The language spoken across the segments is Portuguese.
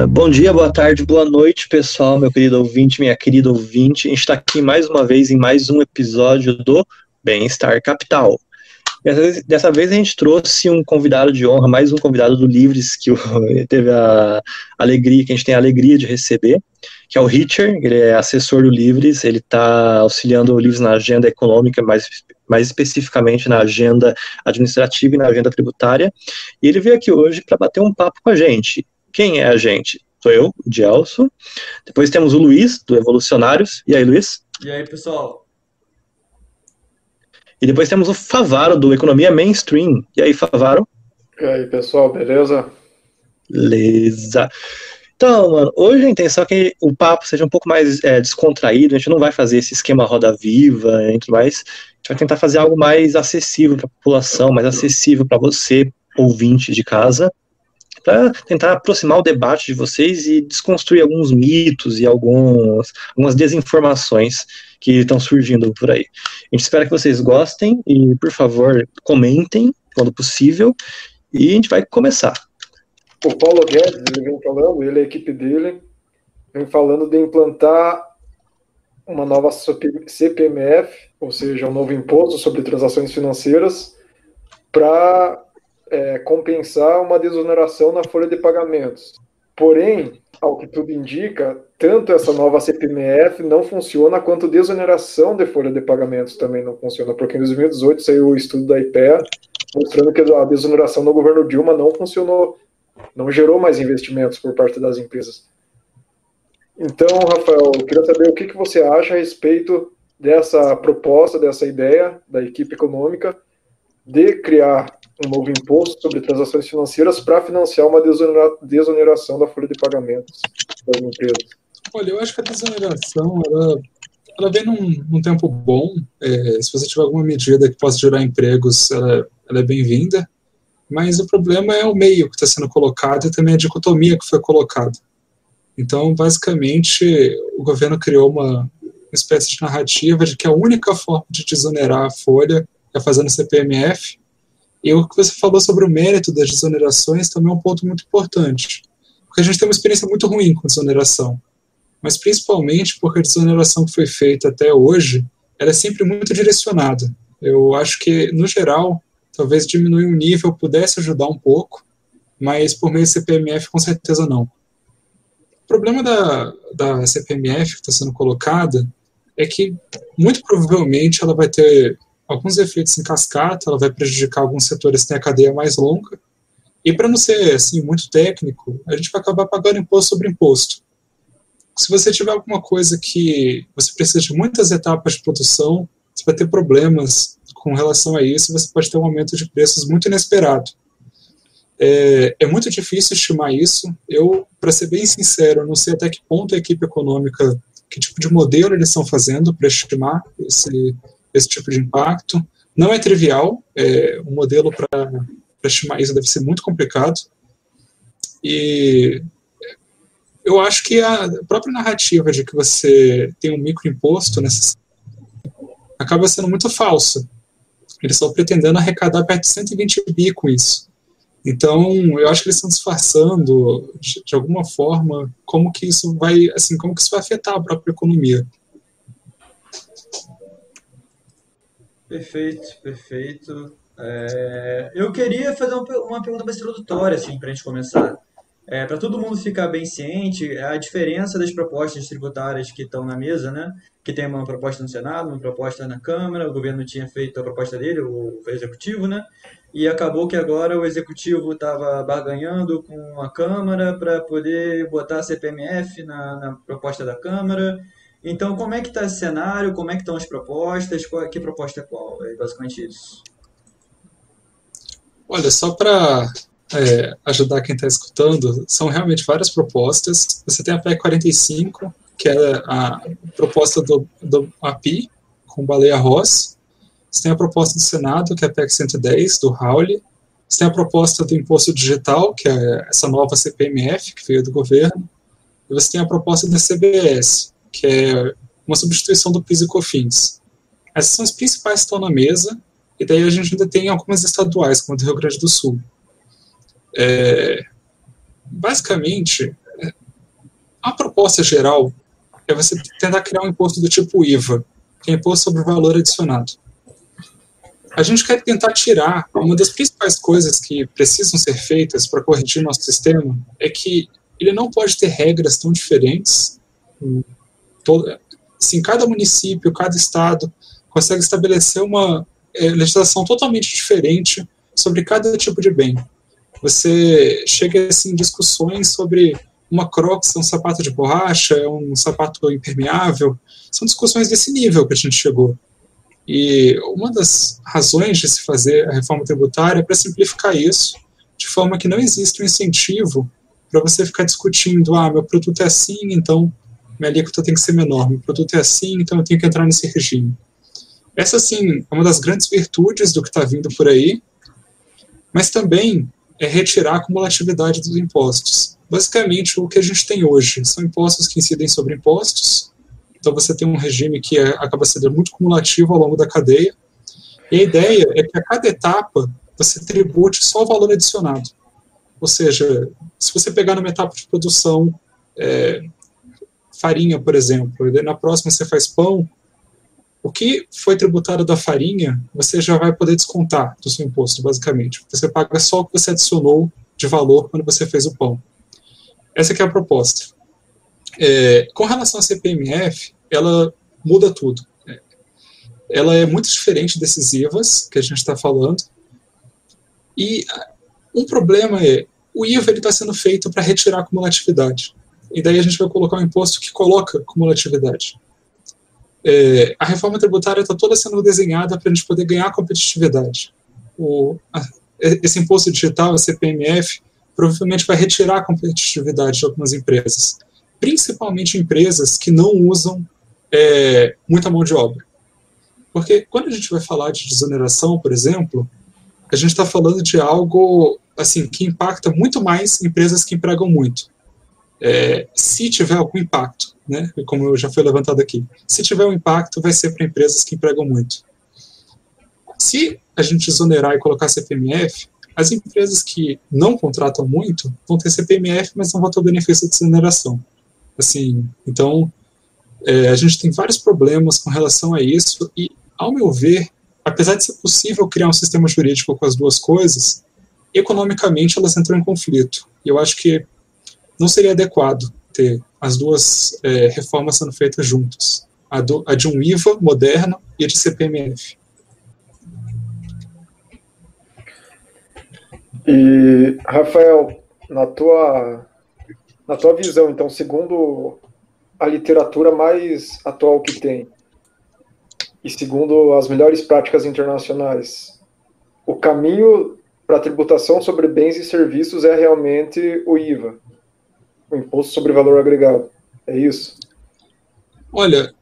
Bom dia, boa tarde, boa noite, pessoal, meu querido ouvinte, minha querida ouvinte. A gente está aqui mais uma vez em mais um episódio do Bem-Estar Capital. Dessa vez a gente trouxe um convidado de honra, mais um convidado do Livres, que teve a alegria, que a gente tem a alegria de receber, que é o Richard. Ele é assessor do Livres, ele está auxiliando o Livres na agenda econômica, mais especificamente na agenda administrativa e na agenda tributária, e ele veio aqui hoje para bater um papo com a gente. Quem é a gente? Sou eu, o Gelson. Depois temos o Luiz, do Evolucionários. E aí, Luiz? E aí, pessoal? E depois temos o Favaro, do Economia Mainstream. E aí, Favaro? E aí, pessoal, beleza? Beleza. Então, mano, hoje a intenção é que o papo seja um pouco mais descontraído. A gente não vai fazer esse esquema roda viva e tudo mais. A gente vai tentar fazer algo mais acessível para a população, mais acessível para você, ouvinte de casa, para tentar aproximar o debate de vocês e desconstruir alguns mitos e algumas desinformações que estão surgindo por aí. A gente espera que vocês gostem e, por favor, comentem quando possível, e a gente vai começar. O Paulo Guedes, ele vem falando, ele e a equipe dele, vem falando de implantar uma nova CPMF, ou seja, um novo imposto sobre transações financeiras, para compensar uma desoneração na folha de pagamentos. Porém, ao que tudo indica, tanto essa nova CPMF não funciona, quanto desoneração de folha de pagamentos também não funciona, porque em 2018 saiu o estudo da IPEA mostrando que a desoneração no governo Dilma não funcionou, não gerou mais investimentos por parte das empresas. Então, Rafael, eu queria saber o que você acha a respeito dessa proposta, dessa ideia da equipe econômica de criar um novo imposto sobre transações financeiras para financiar uma desoneração da folha de pagamentos das empresas. Olha, eu acho que a desoneração ela vem num tempo bom. Se você tiver alguma medida que possa gerar empregos, ela é bem-vinda, mas o problema é o meio que está sendo colocado e também a dicotomia que foi colocada. Então, basicamente, o governo criou uma espécie de narrativa de que a única forma de desonerar a folha é fazendo CPMF. E o que você falou sobre o mérito das desonerações também é um ponto muito importante, porque a gente tem uma experiência muito ruim com desoneração, mas principalmente porque a desoneração que foi feita até hoje, ela é sempre muito direcionada. Eu acho que, no geral, talvez diminuir o nível pudesse ajudar um pouco, mas por meio do CPMF, com certeza não. O problema da CPMF que está sendo colocada é que, muito provavelmente, ela vai ter alguns efeitos em cascata, ela vai prejudicar alguns setores que têm a cadeia mais longa, e para não ser assim, muito técnico, a gente vai acabar pagando imposto sobre imposto. Se você tiver alguma coisa que você precisa de muitas etapas de produção, você vai ter problemas com relação a isso, você pode ter um aumento de preços muito inesperado. É muito difícil estimar isso. Eu, para ser bem sincero, não sei até que ponto a equipe econômica, que tipo de modelo eles estão fazendo para estimar esse tipo de impacto. Não é trivial, o modelo para estimar isso deve ser muito complicado, e eu acho que a própria narrativa de que você tem um microimposto acaba sendo muito falsa. Eles estão pretendendo arrecadar perto de 120 bi com isso. Então, eu acho que eles estão disfarçando, de alguma forma, como que isso vai afetar a própria economia. Perfeito. Eu queria fazer uma pergunta mais introdutória, assim, para a gente começar. Para todo mundo ficar bem ciente, a diferença das propostas tributárias que estão na mesa, né? Que tem uma proposta no Senado, uma proposta na Câmara, o governo tinha feito a proposta dele, o Executivo, né? E acabou que agora o Executivo estava barganhando com a Câmara para poder botar a CPMF na proposta da Câmara. Então, como é que está esse cenário? Como é que estão as propostas? Que proposta é qual? É basicamente isso. Olha, só para ajudar quem está escutando, são realmente várias propostas. Você tem a PEC 45, que é a proposta do API, com Baleia Rossi. Você tem a proposta do Senado, que é a PEC 110, do Raul. Você tem a proposta do Imposto Digital, que é essa nova CPMF, que veio do governo. E você tem a proposta da CBS, que é uma substituição do PIS e COFINS. Essas são as principais que estão na mesa, e daí a gente ainda tem algumas estaduais, como a do Rio Grande do Sul. Basicamente, a proposta geral é você tentar criar um imposto do tipo IVA, que é Imposto sobre o Valor Adicionado. A gente quer tentar tirar, uma das principais coisas que precisam ser feitas para corrigir nosso sistema é que ele não pode ter regras tão diferentes. Assim, cada município, cada estado consegue estabelecer uma legislação totalmente diferente sobre cada tipo de bem. Você chega assim, em discussões sobre uma Crocs, é um sapato de borracha, é um sapato impermeável. São discussões desse nível que a gente chegou. E uma das razões de se fazer a reforma tributária é para simplificar isso, de forma que não existe um incentivo para você ficar discutindo, meu produto é assim, então minha alíquota tem que ser menor, meu produto é assim, então eu tenho que entrar nesse regime. Essa, sim, é uma das grandes virtudes do que está vindo por aí, mas também é retirar a cumulatividade dos impostos. Basicamente, o que a gente tem hoje são impostos que incidem sobre impostos. Então você tem um regime que acaba sendo muito cumulativo ao longo da cadeia, e a ideia é que a cada etapa você tribute só o valor adicionado. Ou seja, se você pegar numa etapa de produção, farinha, por exemplo, e na próxima você faz pão, o que foi tributado da farinha, você já vai poder descontar do seu imposto, basicamente. Você paga só o que você adicionou de valor quando você fez o pão. Essa que é a proposta. Com relação à CPMF, ela muda tudo. Ela é muito diferente desses IVAs que a gente está falando. E um problema o IVA está sendo feito para retirar a cumulatividade. E daí a gente vai colocar um imposto que coloca cumulatividade. A reforma tributária está toda sendo desenhada para a gente poder ganhar competitividade. Esse imposto digital, a CPMF, provavelmente vai retirar a competitividade de algumas empresas, principalmente empresas que não usam muita mão de obra. Porque quando a gente vai falar de desoneração, por exemplo, a gente está falando de algo assim, que impacta muito mais empresas que empregam muito. Se tiver algum impacto, né, como já foi levantado aqui, se tiver um impacto, vai ser para empresas que empregam muito. Se a gente exonerar e colocar CPMF, as empresas que não contratam muito vão ter CPMF, mas não vão ter o benefício de exoneração. Assim, então, a gente tem vários problemas com relação a isso e, ao meu ver, apesar de ser possível criar um sistema jurídico com as duas coisas, economicamente elas entram em conflito. E eu acho que não seria adequado ter as duas reformas sendo feitas juntas. A de um IVA moderno e a de CPMF. E, Rafael, na tua visão, então, segundo a literatura mais atual que tem, e segundo as melhores práticas internacionais, o caminho para a tributação sobre bens e serviços é realmente o IVA, o Imposto sobre Valor Agregado. É isso? Olha,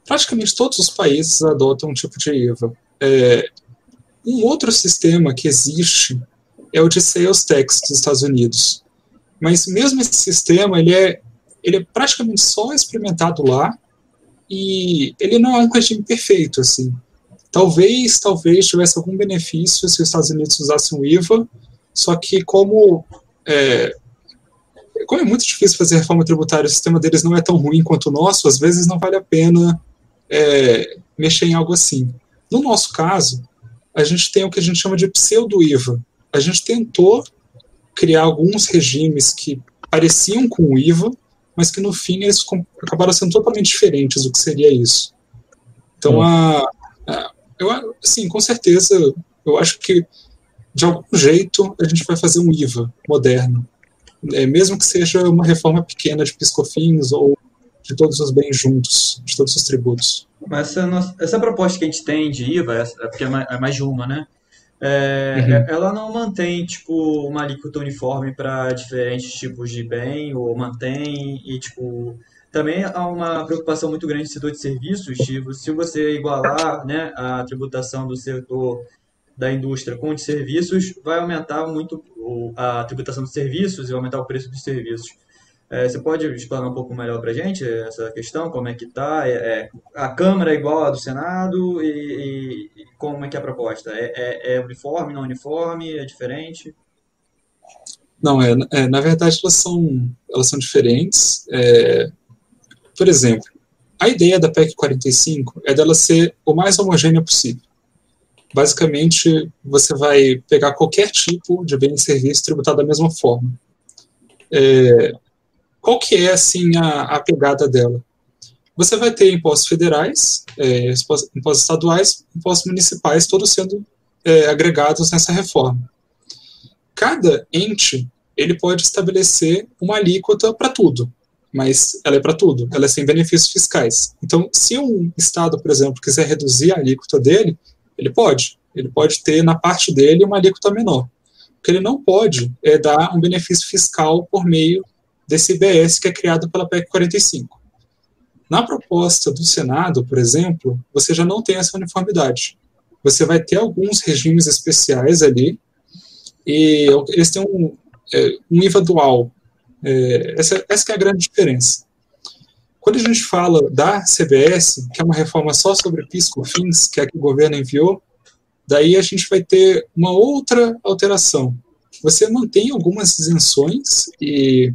praticamente todos os países adotam um tipo de IVA. Um outro sistema que existe é o de sales tax dos Estados Unidos. Mas mesmo esse sistema, ele é praticamente só experimentado lá e ele não é um regime perfeito, assim. Talvez tivesse algum benefício se os Estados Unidos usassem o IVA, só que como é muito difícil fazer reforma tributária, o sistema deles não é tão ruim quanto o nosso, às vezes não vale a pena mexer em algo assim. No nosso caso, a gente tem o que a gente chama de pseudo-IVA. A gente tentou criar alguns regimes que pareciam com o IVA, mas que no fim eles acabaram sendo totalmente diferentes do que seria isso. Então, assim, com certeza, eu acho que de algum jeito a gente vai fazer um IVA moderno, mesmo que seja uma reforma pequena de PIS/COFINS ou de todos os bens juntos, de todos os tributos. Mas essa proposta que a gente tem de IVA, porque é mais de uma, né? Ela não mantém tipo uma alíquota uniforme para diferentes tipos de bem, ou mantém, e tipo também há uma preocupação muito grande no setor de serviços. Tipo, se você igualar, né, a tributação do setor da indústria com o de serviços, vai aumentar muito a tributação dos serviços e vai aumentar o preço dos serviços. Você pode explanar um pouco melhor para a gente essa questão, como é que está? A Câmara é igual à do Senado e como é que é a proposta? É uniforme, não uniforme, é diferente? Não, na verdade elas são diferentes. Por exemplo, a ideia da PEC 45 é dela ser o mais homogênea possível. Basicamente, você vai pegar qualquer tipo de bem e serviço tributado da mesma forma. Qual que é, assim, a pegada dela? Você vai ter impostos federais, impostos estaduais, impostos municipais, todos sendo agregados nessa reforma. Cada ente, ele pode estabelecer uma alíquota para tudo, mas ela é para tudo, ela é sem benefícios fiscais. Então, se um estado, por exemplo, quiser reduzir a alíquota dele, ele pode ter na parte dele uma alíquota menor. O que ele não pode é dar um benefício fiscal por meio desse IBS que é criado pela PEC 45. Na proposta do Senado, por exemplo, você já não tem essa uniformidade. Você vai ter alguns regimes especiais ali, e eles têm um IVA dual. Essa que é a grande diferença. Quando a gente fala da CBS, que é uma reforma só sobre PIS/COFINS, que é a que o governo enviou, daí a gente vai ter uma outra alteração. Você mantém algumas isenções, e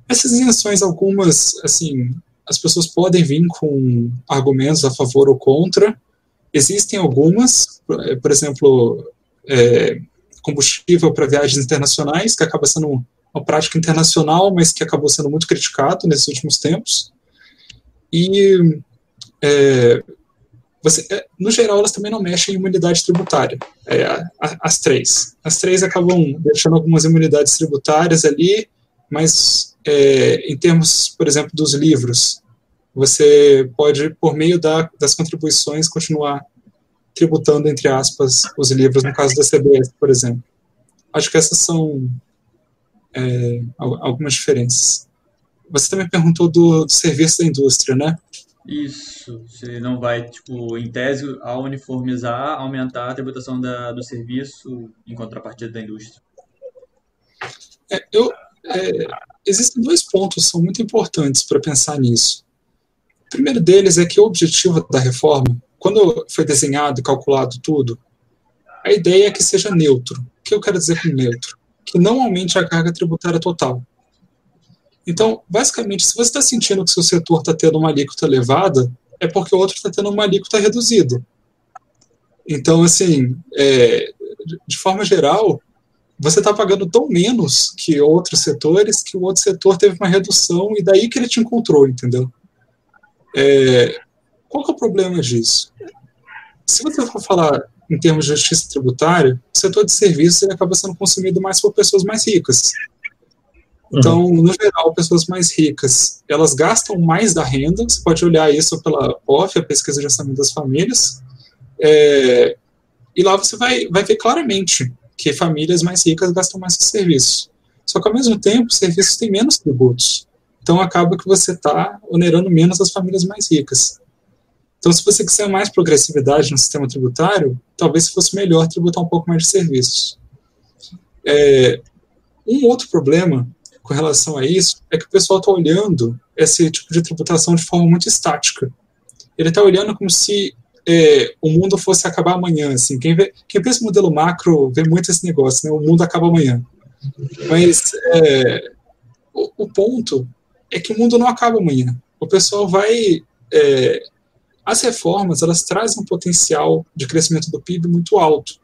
essas isenções, algumas, assim, as pessoas podem vir com argumentos a favor ou contra. Existem algumas, por exemplo, combustível para viagens internacionais, que acaba sendo uma prática internacional, mas que acabou sendo muito criticado nesses últimos tempos. E, no geral, elas também não mexem em imunidade tributária, as três. As três acabam deixando algumas imunidades tributárias ali, mas em termos, por exemplo, dos livros, você pode, por meio das contribuições, continuar tributando, entre aspas, os livros, no caso da CBS, por exemplo. Acho que essas são algumas diferenças. Você também perguntou do serviço da indústria, né? Isso, você não vai, tipo, em tese, ao uniformizar, aumentar a tributação do serviço em contrapartida da indústria. Existem dois pontos que são muito importantes para pensar nisso. O primeiro deles é que o objetivo da reforma, quando foi desenhado e calculado tudo, a ideia é que seja neutro. O que eu quero dizer com neutro? Que não aumente a carga tributária total. Então, basicamente, se você está sentindo que seu setor está tendo uma alíquota elevada, é porque o outro está tendo uma alíquota reduzida. Então, assim, de forma geral, você está pagando tão menos que outros setores, que o outro setor teve uma redução e daí que ele te encontrou, entendeu? Qual que é o problema disso? Se você for falar em termos de justiça tributária, o setor de serviços ele acaba sendo consumido mais por pessoas mais ricas. Então, no geral, pessoas mais ricas, elas gastam mais da renda. Você pode olhar isso pela POF, a Pesquisa de Orçamento das Famílias, e lá você vai ver claramente que famílias mais ricas gastam mais com serviços. Só que, ao mesmo tempo, os serviços têm menos tributos. Então, acaba que você está onerando menos as famílias mais ricas. Então, se você quiser mais progressividade no sistema tributário, talvez fosse melhor tributar um pouco mais de serviços. Um outro problema com relação a isso é que o pessoal está olhando esse tipo de tributação de forma muito estática. Ele está olhando como se o mundo fosse acabar amanhã. Assim. Quem pensa no modelo macro vê muito esse negócio, né? O mundo acaba amanhã. Mas o ponto é que o mundo não acaba amanhã. O pessoal vai... as reformas, elas trazem um potencial de crescimento do PIB muito alto.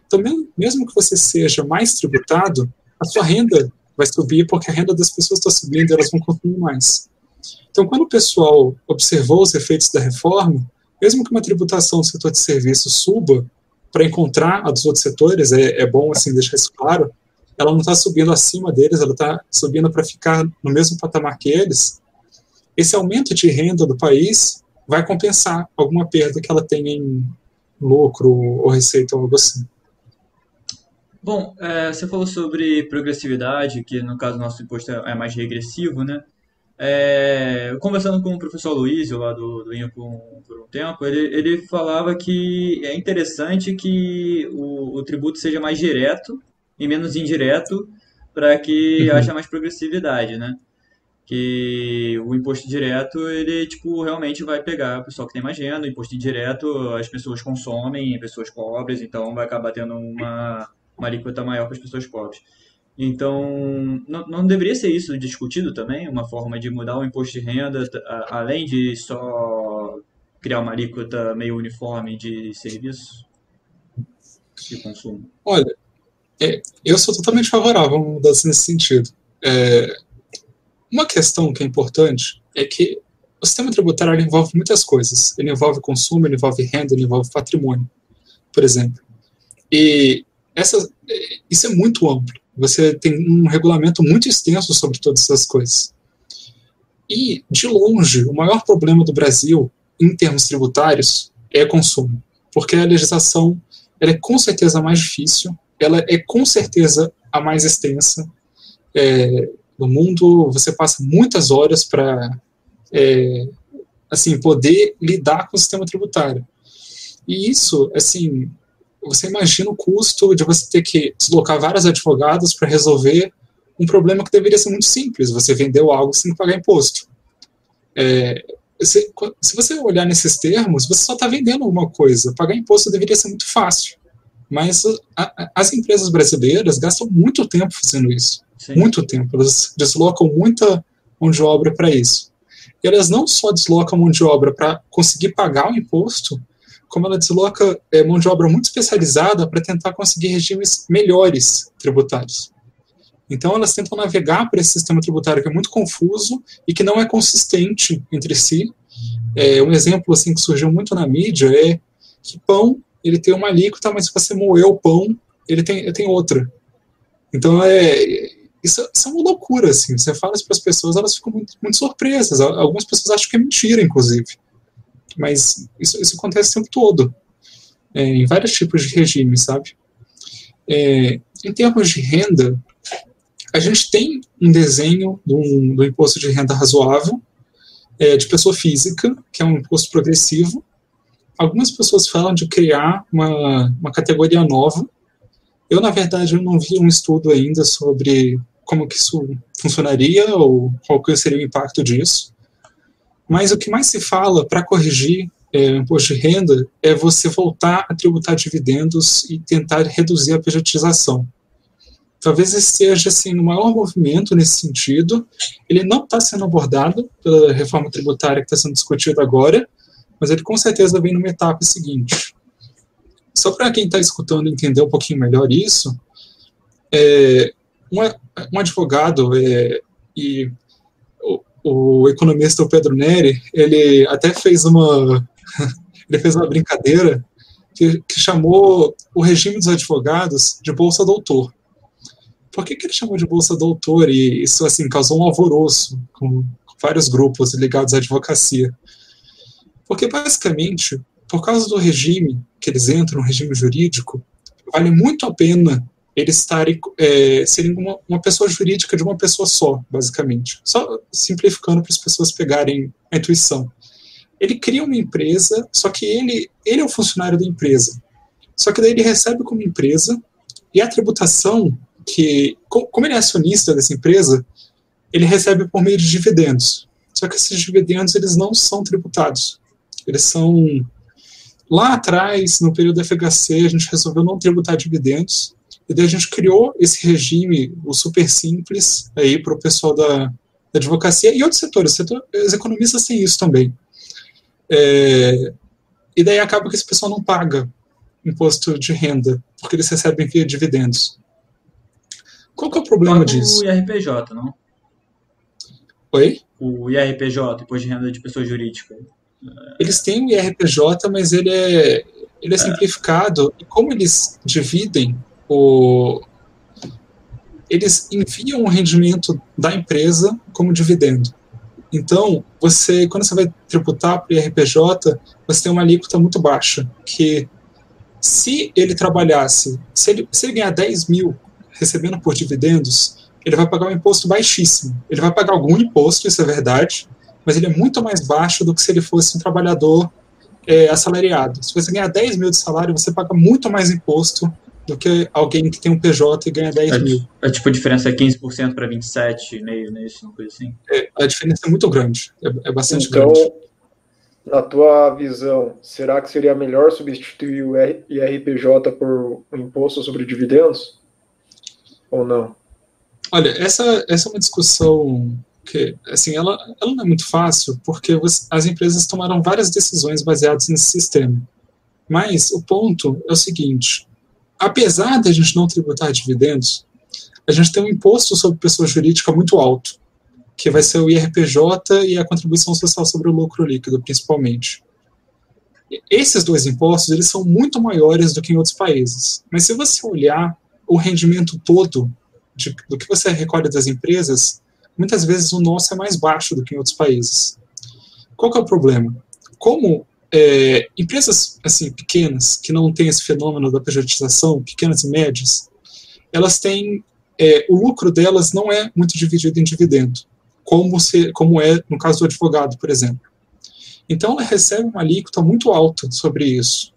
Então, mesmo que você seja mais tributado, a sua renda vai subir porque a renda das pessoas está subindo e elas vão consumir mais. Então, quando o pessoal observou os efeitos da reforma, mesmo que uma tributação do setor de serviços suba para encontrar a dos outros setores, é bom assim deixar isso claro, ela não está subindo acima deles, ela está subindo para ficar no mesmo patamar que eles. Esse aumento de renda do país vai compensar alguma perda que ela tenha em lucro ou receita ou algo assim. Bom, você falou sobre progressividade, que no caso nosso imposto é mais regressivo, né? Conversando com o professor Luizio, lá do INPE por um tempo, ele falava que é interessante que o tributo seja mais direto e menos indireto para que haja mais progressividade, né? Que o imposto direto, ele, tipo, realmente vai pegar o pessoal que tem mais renda, o imposto indireto, as pessoas consomem, pessoas pobres, então vai acabar tendo uma alíquota maior para as pessoas pobres. Então, não deveria ser isso discutido também? Uma forma de mudar o imposto de renda, além de só criar uma alíquota meio uniforme de serviço e consumo? Olha, eu sou totalmente favorável a uma mudança nesse sentido. Uma questão que é importante é que o sistema tributário ele envolve muitas coisas. Ele envolve consumo, ele envolve renda, ele envolve patrimônio, por exemplo. E isso é muito amplo. Você tem um regulamento muito extenso sobre todas essas coisas. E, de longe, o maior problema do Brasil, em termos tributários, é consumo. Porque a legislação ela é com certeza a mais difícil, ela é com certeza a mais extensa. No mundo, você passa muitas horas para assim, poder lidar com o sistema tributário. E isso, assim, você imagina o custo de você ter que deslocar vários advogados para resolver um problema que deveria ser muito simples. Você vendeu algo sem pagar imposto. Se você olhar nesses termos, você só está vendendo alguma coisa. Pagar imposto deveria ser muito fácil. Mas as empresas brasileiras gastam muito tempo fazendo isso. Sim. Muito tempo. Elas deslocam muita mão de obra para isso. E elas não só deslocam mão de obra para conseguir pagar o imposto, como ela desloca mão de obra muito especializada para tentar conseguir regimes melhores tributários. Então, elas tentam navegar por esse sistema tributário que é muito confuso e que não é consistente entre si. Um exemplo assim, que surgiu muito na mídia é que pão ele tem uma alíquota, mas se você moer o pão, ele tem outra. Então, isso é uma loucura. Assim. Você fala isso para as pessoas, elas ficam muito, muito surpresas. Algumas pessoas acham que é mentira, inclusive. Mas isso acontece o tempo todo, em vários tipos de regimes, sabe? Em termos de renda, a gente tem um desenho do imposto de renda razoável, de pessoa física, que é um imposto progressivo. Algumas pessoas falam de criar uma categoria nova. Eu, na verdade, eu não vi um estudo ainda sobre como que isso funcionaria ou qual que seria o impacto disso. Mas o que mais se fala para corrigir o imposto de renda é você voltar a tributar dividendos e tentar reduzir a pejotização. Talvez esse seja assim, o maior movimento nesse sentido. Ele não está sendo abordado pela reforma tributária que está sendo discutida agora, mas ele com certeza vem numa etapa seguinte. Só para quem está escutando entender um pouquinho melhor isso, um advogado e o economista Pedro Neri, ele até fez uma brincadeira que chamou o regime dos advogados de Bolsa Doutor. Por que ele chamou de Bolsa Doutor? E isso assim, causou um alvoroço com vários grupos ligados à advocacia. Porque, basicamente, por causa do regime que eles entram, no regime jurídico, vale muito a pena eles serem uma pessoa jurídica de uma pessoa só, basicamente. Só simplificando para as pessoas pegarem a intuição. Ele cria uma empresa, só que ele é o funcionário da empresa. Só que daí ele recebe como empresa, e a tributação, que, como ele é acionista dessa empresa, ele recebe por meio de dividendos. Só que esses dividendos eles não são tributados. Eles são... Lá atrás, no período da FHC, a gente resolveu não tributar dividendos, e daí a gente criou esse regime, o super simples, para o pessoal da advocacia e outros setores. Os economistas têm isso também. E daí acaba que esse pessoal não paga imposto de renda, porque eles recebem via dividendos. Qual que é o problema disso? O IRPJ, não? Oi? O IRPJ, Imposto de Renda de Pessoa Jurídica. Eles têm o IRPJ, mas ele é simplificado, e como eles dividem eles enviam o rendimento da empresa como dividendo. Então, quando você vai tributar para o IRPJ, você tem uma alíquota muito baixa, que se ele trabalhasse, se ele ganhar 10 mil recebendo por dividendos, ele vai pagar um imposto baixíssimo. Ele vai pagar algum imposto, isso é verdade, mas ele é muito mais baixo do que se ele fosse um trabalhador assalariado. Se você ganhar 10 mil de salário, você paga muito mais imposto do que alguém que tem um PJ e ganha 10 mil. Tipo, a diferença é 15% para 27,5%, não é isso? Uma coisa assim? A diferença é muito grande, é bastante grande. Então, na tua visão, será que seria melhor substituir o IRPJ por um imposto sobre dividendos? Ou não? Olha, essa é uma discussão que, assim, ela não é muito fácil, porque as empresas tomaram várias decisões baseadas nesse sistema. Mas o ponto é o seguinte: apesar de a gente não tributar dividendos, a gente tem um imposto sobre pessoa jurídica muito alto, que vai ser o IRPJ e a contribuição social sobre o lucro líquido, principalmente. Esses dois impostos, eles são muito maiores do que em outros países. Mas se você olhar o rendimento todo do que você recolhe das empresas, muitas vezes o nosso é mais baixo do que em outros países. Qual que é o problema? Como empresas assim, pequenas, que não têm esse fenômeno da pejotização, pequenas e médias, elas têm, o lucro delas não é muito dividido em dividendo, como é no caso do advogado, por exemplo. Então ela recebe uma alíquota muito alta sobre isso.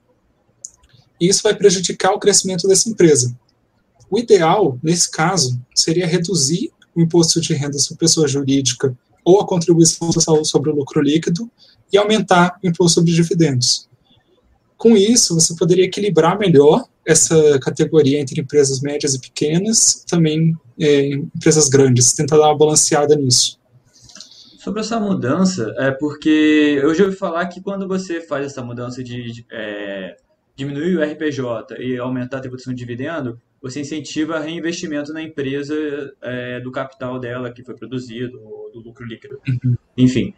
E isso vai prejudicar o crescimento dessa empresa. O ideal, nesse caso, seria reduzir o imposto de renda sobre pessoa jurídica ou a contribuição social sobre o lucro líquido e aumentar o imposto sobre dividendos. Com isso, você poderia equilibrar melhor essa categoria entre empresas médias e pequenas, também empresas grandes, tentar dar uma balanceada nisso. Sobre essa mudança, porque eu já ouvi falar que quando você faz essa mudança de diminuir o RPJ e aumentar a tributação de dividendo, você incentiva reinvestimento na empresa do capital dela que foi produzido, do lucro líquido. Enfim.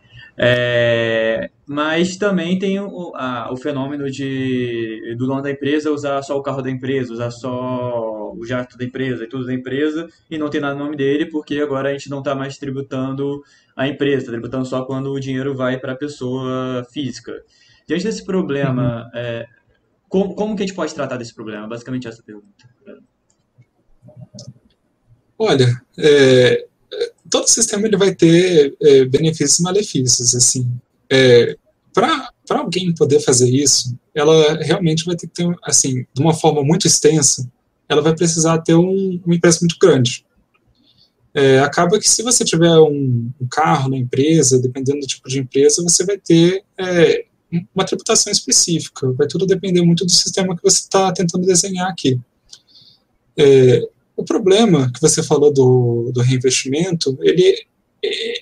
Mas também tem o fenômeno do dono da empresa usar só o carro da empresa, usar só o jato da empresa e tudo da empresa e não ter nada no nome dele, porque agora a gente não está mais tributando a empresa, está tributando só quando o dinheiro vai para a pessoa física. Diante desse problema, como que a gente pode tratar desse problema? Basicamente essa pergunta. Olha, todo sistema ele vai ter benefícios e malefícios. Assim, para alguém poder fazer isso, ela realmente vai ter que ter, assim, de uma forma muito extensa, ela vai precisar ter uma empresa muito grande. Acaba que se você tiver um carro na empresa, dependendo do tipo de empresa, você vai ter uma tributação específica. Vai tudo depender muito do sistema que você está tentando desenhar aqui. O problema que você falou do reinvestimento, ele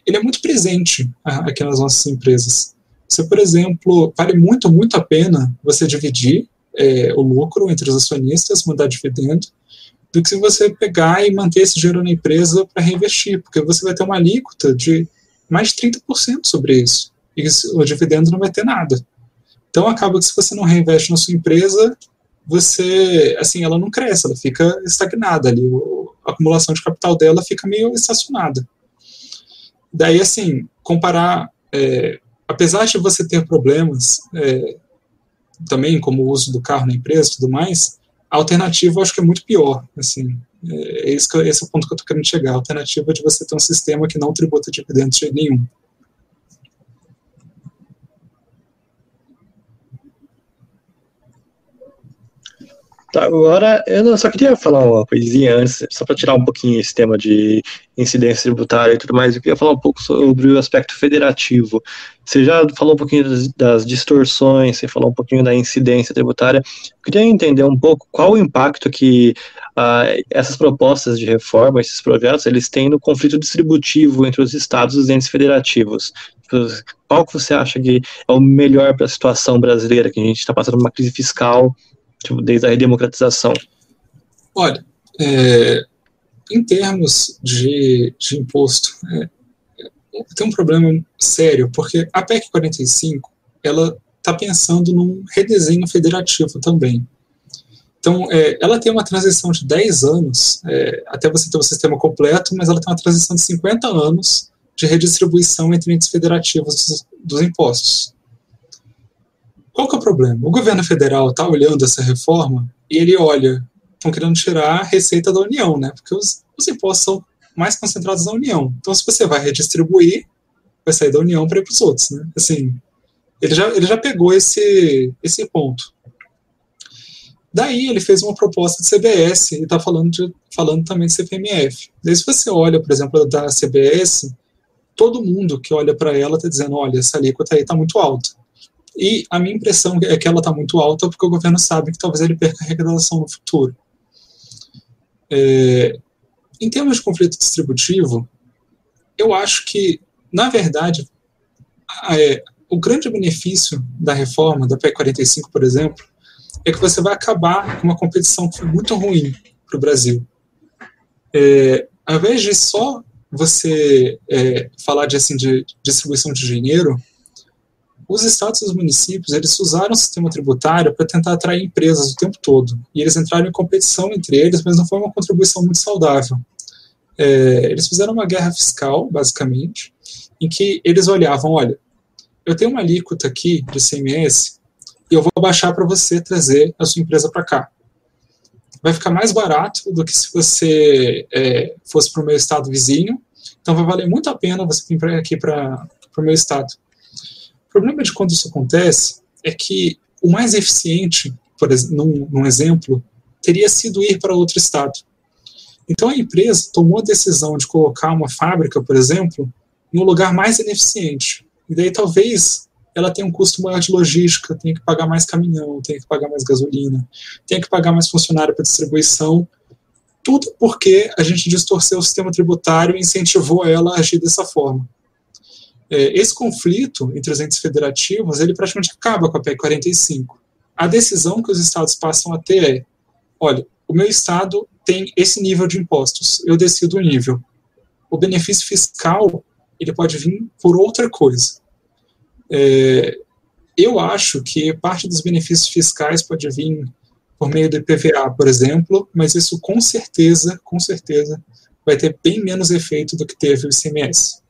é muito presente aqui nas nossas empresas. Você, por exemplo, vale muito, muito a pena você dividir o lucro entre os acionistas, mandar dividendo, do que se você pegar e manter esse dinheiro na empresa para reinvestir, porque você vai ter uma alíquota de mais de 30% sobre isso, e o dividendo não vai ter nada. Então acaba que se você não reinveste na sua empresa, você, assim, ela não cresce, ela fica estagnada ali, a acumulação de capital dela fica meio estacionada. Daí, assim, comparar, apesar de você ter problemas, também como o uso do carro na empresa e tudo mais, a alternativa eu acho que é muito pior, assim, esse é o ponto que eu estou querendo chegar, a alternativa é de você ter um sistema que não tributa dividendos de nenhum. Tá, agora, eu só queria falar uma coisinha antes, só para tirar um pouquinho esse tema de incidência tributária e tudo mais, eu queria falar um pouco sobre o aspecto federativo. Você já falou um pouquinho das distorções, você falou um pouquinho da incidência tributária. Eu queria entender um pouco qual o impacto que essas propostas de reforma, esses projetos, eles têm no conflito distributivo entre os estados e os entes federativos. Qual que você acha que é o melhor para a situação brasileira, que a gente está passando uma crise fiscal, desde a redemocratização? Olha, em termos de imposto, tem um problema sério, porque a PEC 45, ela está pensando num redesenho federativo também. Então, ela tem uma transição de 10 anos, até você ter o sistema completo, mas ela tem uma transição de 50 anos de redistribuição entre entes federativos dos impostos. Qual que é o problema? O governo federal está olhando essa reforma e ele olha, estão querendo tirar a receita da União, né? Porque os impostos são mais concentrados na União. Então, se você vai redistribuir, vai sair da União para ir para os outros, né? Assim, ele já pegou esse ponto. Daí ele fez uma proposta de CBS e está falando também de CPMF. Daí, se você olha, por exemplo, da CBS, todo mundo que olha para ela está dizendo, olha, essa alíquota aí está muito alta. E a minha impressão é que ela está muito alta porque o governo sabe que talvez ele perca a arrecadação no futuro. Em termos de conflito distributivo, eu acho que, na verdade, o grande benefício da reforma, da PEC 45, por exemplo, é que você vai acabar com uma competição que foi muito ruim para o Brasil. Ao invés de só você falar de distribuição de dinheiro, os estados e os municípios, eles usaram o sistema tributário para tentar atrair empresas o tempo todo. E eles entraram em competição entre eles, mas não foi uma contribuição muito saudável. Eles fizeram uma guerra fiscal, basicamente, em que eles olhavam, olha, eu tenho uma alíquota aqui de ICMS e eu vou baixar para você trazer a sua empresa para cá. Vai ficar mais barato do que se você fosse para o meu estado vizinho, então vai valer muito a pena você vir aqui para o meu estado. O problema de quando isso acontece é que o mais eficiente, por exemplo, num exemplo, teria sido ir para outro estado. Então a empresa tomou a decisão de colocar uma fábrica, por exemplo, em um lugar mais ineficiente. E daí talvez ela tenha um custo maior de logística, tenha que pagar mais caminhão, tenha que pagar mais gasolina, tenha que pagar mais funcionário para distribuição, tudo porque a gente distorceu o sistema tributário e incentivou ela a agir dessa forma. Esse conflito entre os entes federativos, ele praticamente acaba com a PEC 45. A decisão que os estados passam a ter olha, o meu estado tem esse nível de impostos, eu decido o nível. O benefício fiscal, ele pode vir por outra coisa. Eu acho que parte dos benefícios fiscais pode vir por meio do IPVA, por exemplo, mas isso com certeza, vai ter bem menos efeito do que teve o ICMS.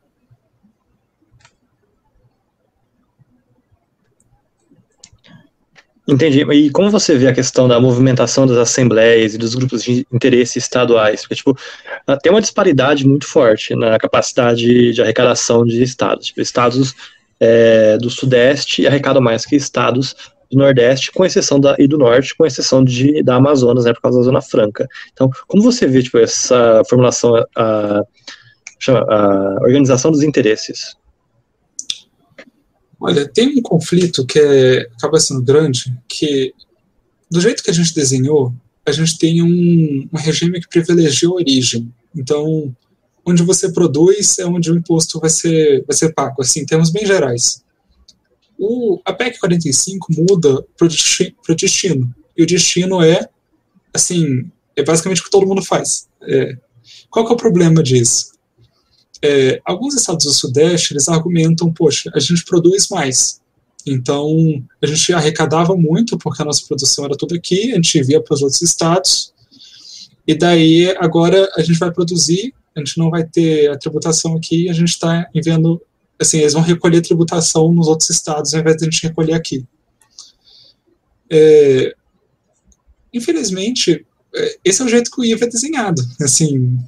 Entendi. E como você vê a questão da movimentação das assembleias e dos grupos de interesse estaduais? Porque, tipo, tem uma disparidade muito forte na capacidade de arrecadação de estados. Tipo, estados do Sudeste arrecadam mais que estados do Nordeste, com exceção e do Norte, com exceção da Amazonas, né, por causa da Zona Franca. Então, como você vê, tipo, essa formulação, a organização dos interesses? Olha, tem um conflito que acaba sendo grande, que do jeito que a gente desenhou, a gente tem um regime que privilegia a origem. Então, onde você produz é onde o imposto vai ser pago, assim, em termos bem gerais. A PEC 45 muda para o destino, e o destino assim, basicamente o que todo mundo faz. Qual que é o problema disso? Alguns estados do Sudeste, eles argumentam, poxa, a gente produz mais, então a gente arrecadava muito, porque a nossa produção era tudo aqui, a gente via para os outros estados, e daí agora a gente vai produzir, a gente não vai ter a tributação aqui, a gente está enviando, assim, eles vão recolher tributação nos outros estados, ao invés de a gente recolher aqui. Infelizmente, esse é o jeito que o IVA é desenhado, assim.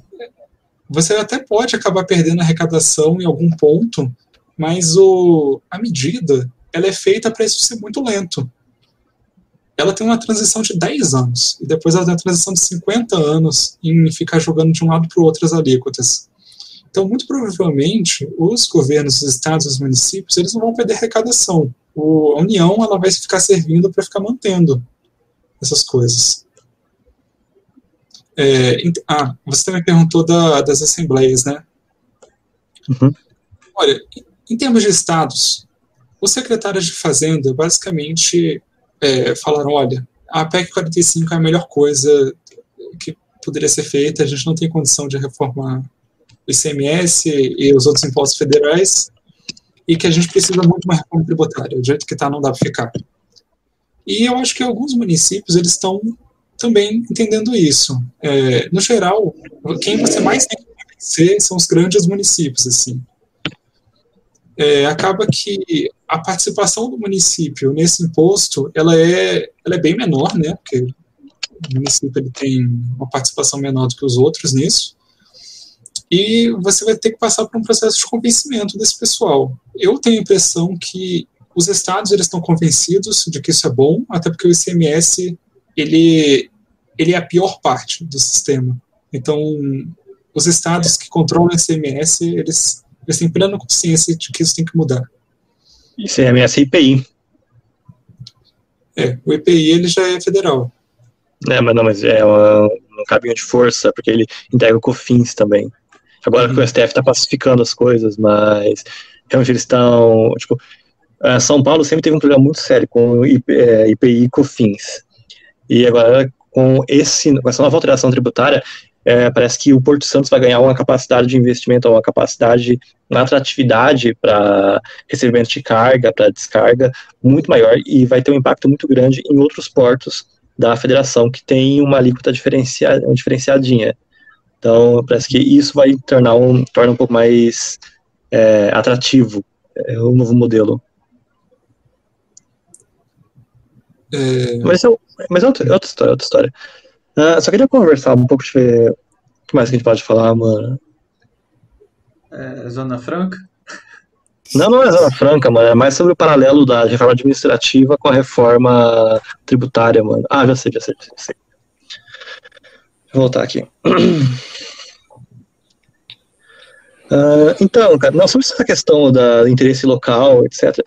Você até pode acabar perdendo a arrecadação em algum ponto, mas a medida ela é feita para isso ser muito lento. Ela tem uma transição de 10 anos, e depois ela tem uma transição de 50 anos em ficar jogando de um lado para o outro as alíquotas. Então, muito provavelmente, os governos, os estados, os municípios, eles não vão perder arrecadação. A União ela vai ficar servindo para ficar mantendo essas coisas. Você também perguntou das assembleias, né? Uhum. Olha, em termos de estados, os secretários de Fazenda basicamente falaram, olha, a PEC 45 é a melhor coisa que poderia ser feita, a gente não tem condição de reformar o ICMS e os outros impostos federais, e que a gente precisa muito de uma reforma tributária, do jeito que está não dá para ficar. E eu acho que alguns municípios, eles estão também entendendo isso. No geral, quem você mais tem que convencer são os grandes municípios, assim. Acaba que a participação do município nesse imposto, ela é bem menor, né, porque o município ele tem uma participação menor do que os outros nisso, e você vai ter que passar por um processo de convencimento desse pessoal. Eu tenho a impressão que os estados eles estão convencidos de que isso é bom, até porque o ICMS ele é a pior parte do sistema. Então, os estados que controlam o ICMS, eles têm plena consciência de que isso tem que mudar. ICMS e IPI. O IPI ele já é federal. Mas é uma um cabinho de força, porque ele integra o COFINS também. Agora que o STF está pacificando as coisas, mas realmente eles estão, tipo, São Paulo sempre teve um problema muito sério com IPI e COFINS. E agora, com essa nova alteração tributária, parece que o Porto Santos vai ganhar uma capacidade de investimento, uma capacidade, uma atratividade para recebimento de carga, para descarga, muito maior, e vai ter um impacto muito grande em outros portos da federação, que tem uma alíquota diferenciadinha. Então, parece que isso vai torna um pouco mais atrativo o novo modelo. Mas é outra história. Só queria conversar um pouco, deixa eu ver o que mais que a gente pode falar, mano. Zona Franca? Não é Zona Franca, mano. É mais sobre o paralelo da reforma administrativa com a reforma tributária, mano. Já sei. Deixa eu voltar aqui. Então, cara, não, sobre essa questão do interesse local, etc.,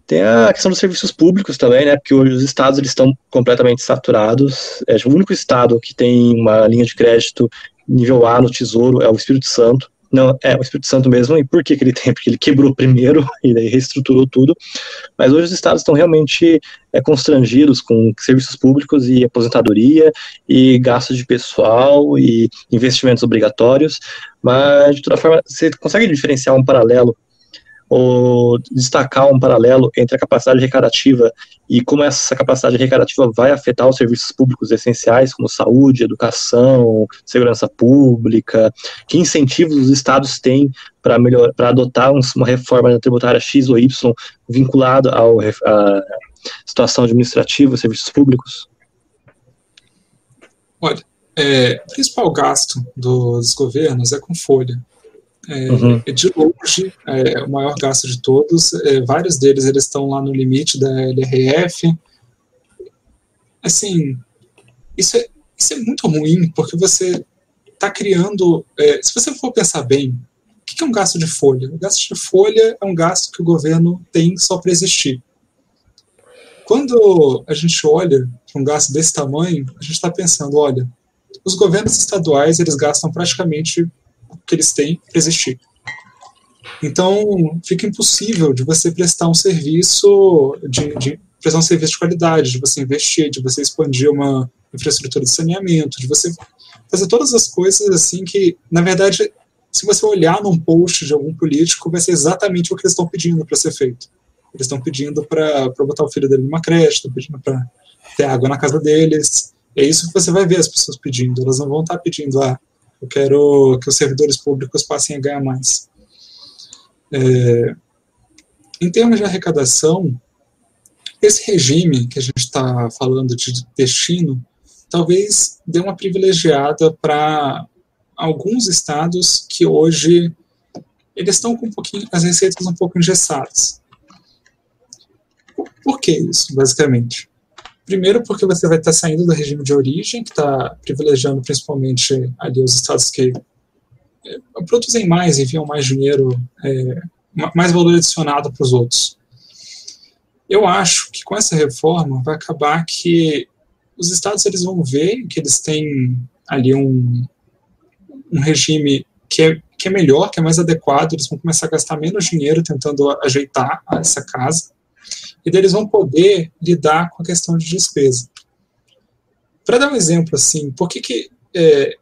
tem a questão dos serviços públicos também, né, porque hoje os estados eles estão completamente saturados. O único estado que tem uma linha de crédito nível A no Tesouro é o Espírito Santo. Não, o Espírito Santo mesmo. E por que ele tem? Porque ele quebrou primeiro e daí reestruturou tudo. Mas hoje os estados estão realmente constrangidos com serviços públicos e aposentadoria e gastos de pessoal e investimentos obrigatórios. Mas, de toda forma, você consegue diferenciar um paralelo ou destacar um paralelo entre a capacidade recreativa e como essa capacidade recreativa vai afetar os serviços públicos essenciais, como saúde, educação, segurança pública, que incentivos os estados têm para adotar uma reforma tributária X ou Y vinculada à situação administrativa, serviços públicos? Olha, o principal gasto dos governos é com folha. De longe, o maior gasto de todos. Vários deles eles estão lá no limite da LRF. Assim, isso é muito ruim, porque você está criando... se você for pensar bem, o que é um gasto de folha? O gasto de folha é um gasto que o governo tem só para existir. Quando a gente olha para um gasto desse tamanho, a gente está pensando, olha, os governos estaduais eles gastam praticamente o que eles têm para existir. Então, fica impossível de você prestar um serviço prestar um serviço de qualidade, de você investir, de você expandir uma infraestrutura de saneamento, de você fazer todas as coisas assim que, na verdade, se você olhar num post de algum político, vai ser exatamente o que eles estão pedindo para ser feito. Eles estão pedindo para botar o filho dele numa creche, estão pedindo para ter água na casa deles. É isso que você vai ver as pessoas pedindo. Elas não vão estar pedindo, eu quero que os servidores públicos passem a ganhar mais. Em termos de arrecadação, esse regime que a gente está falando de destino, talvez dê uma privilegiada para alguns estados que hoje eles estão com as receitas um pouco engessadas. Por que isso, basicamente? Primeiro, porque você vai estar saindo do regime de origem, que está privilegiando principalmente ali os estados que produzem mais, enviam mais dinheiro, mais valor adicionado para os outros. Eu acho que com essa reforma vai acabar que os estados eles vão ver que eles têm ali um regime que é melhor, que é mais adequado, eles vão começar a gastar menos dinheiro tentando ajeitar essa casa, e daí eles vão poder lidar com a questão de despesa. Para dar um exemplo, assim, por que é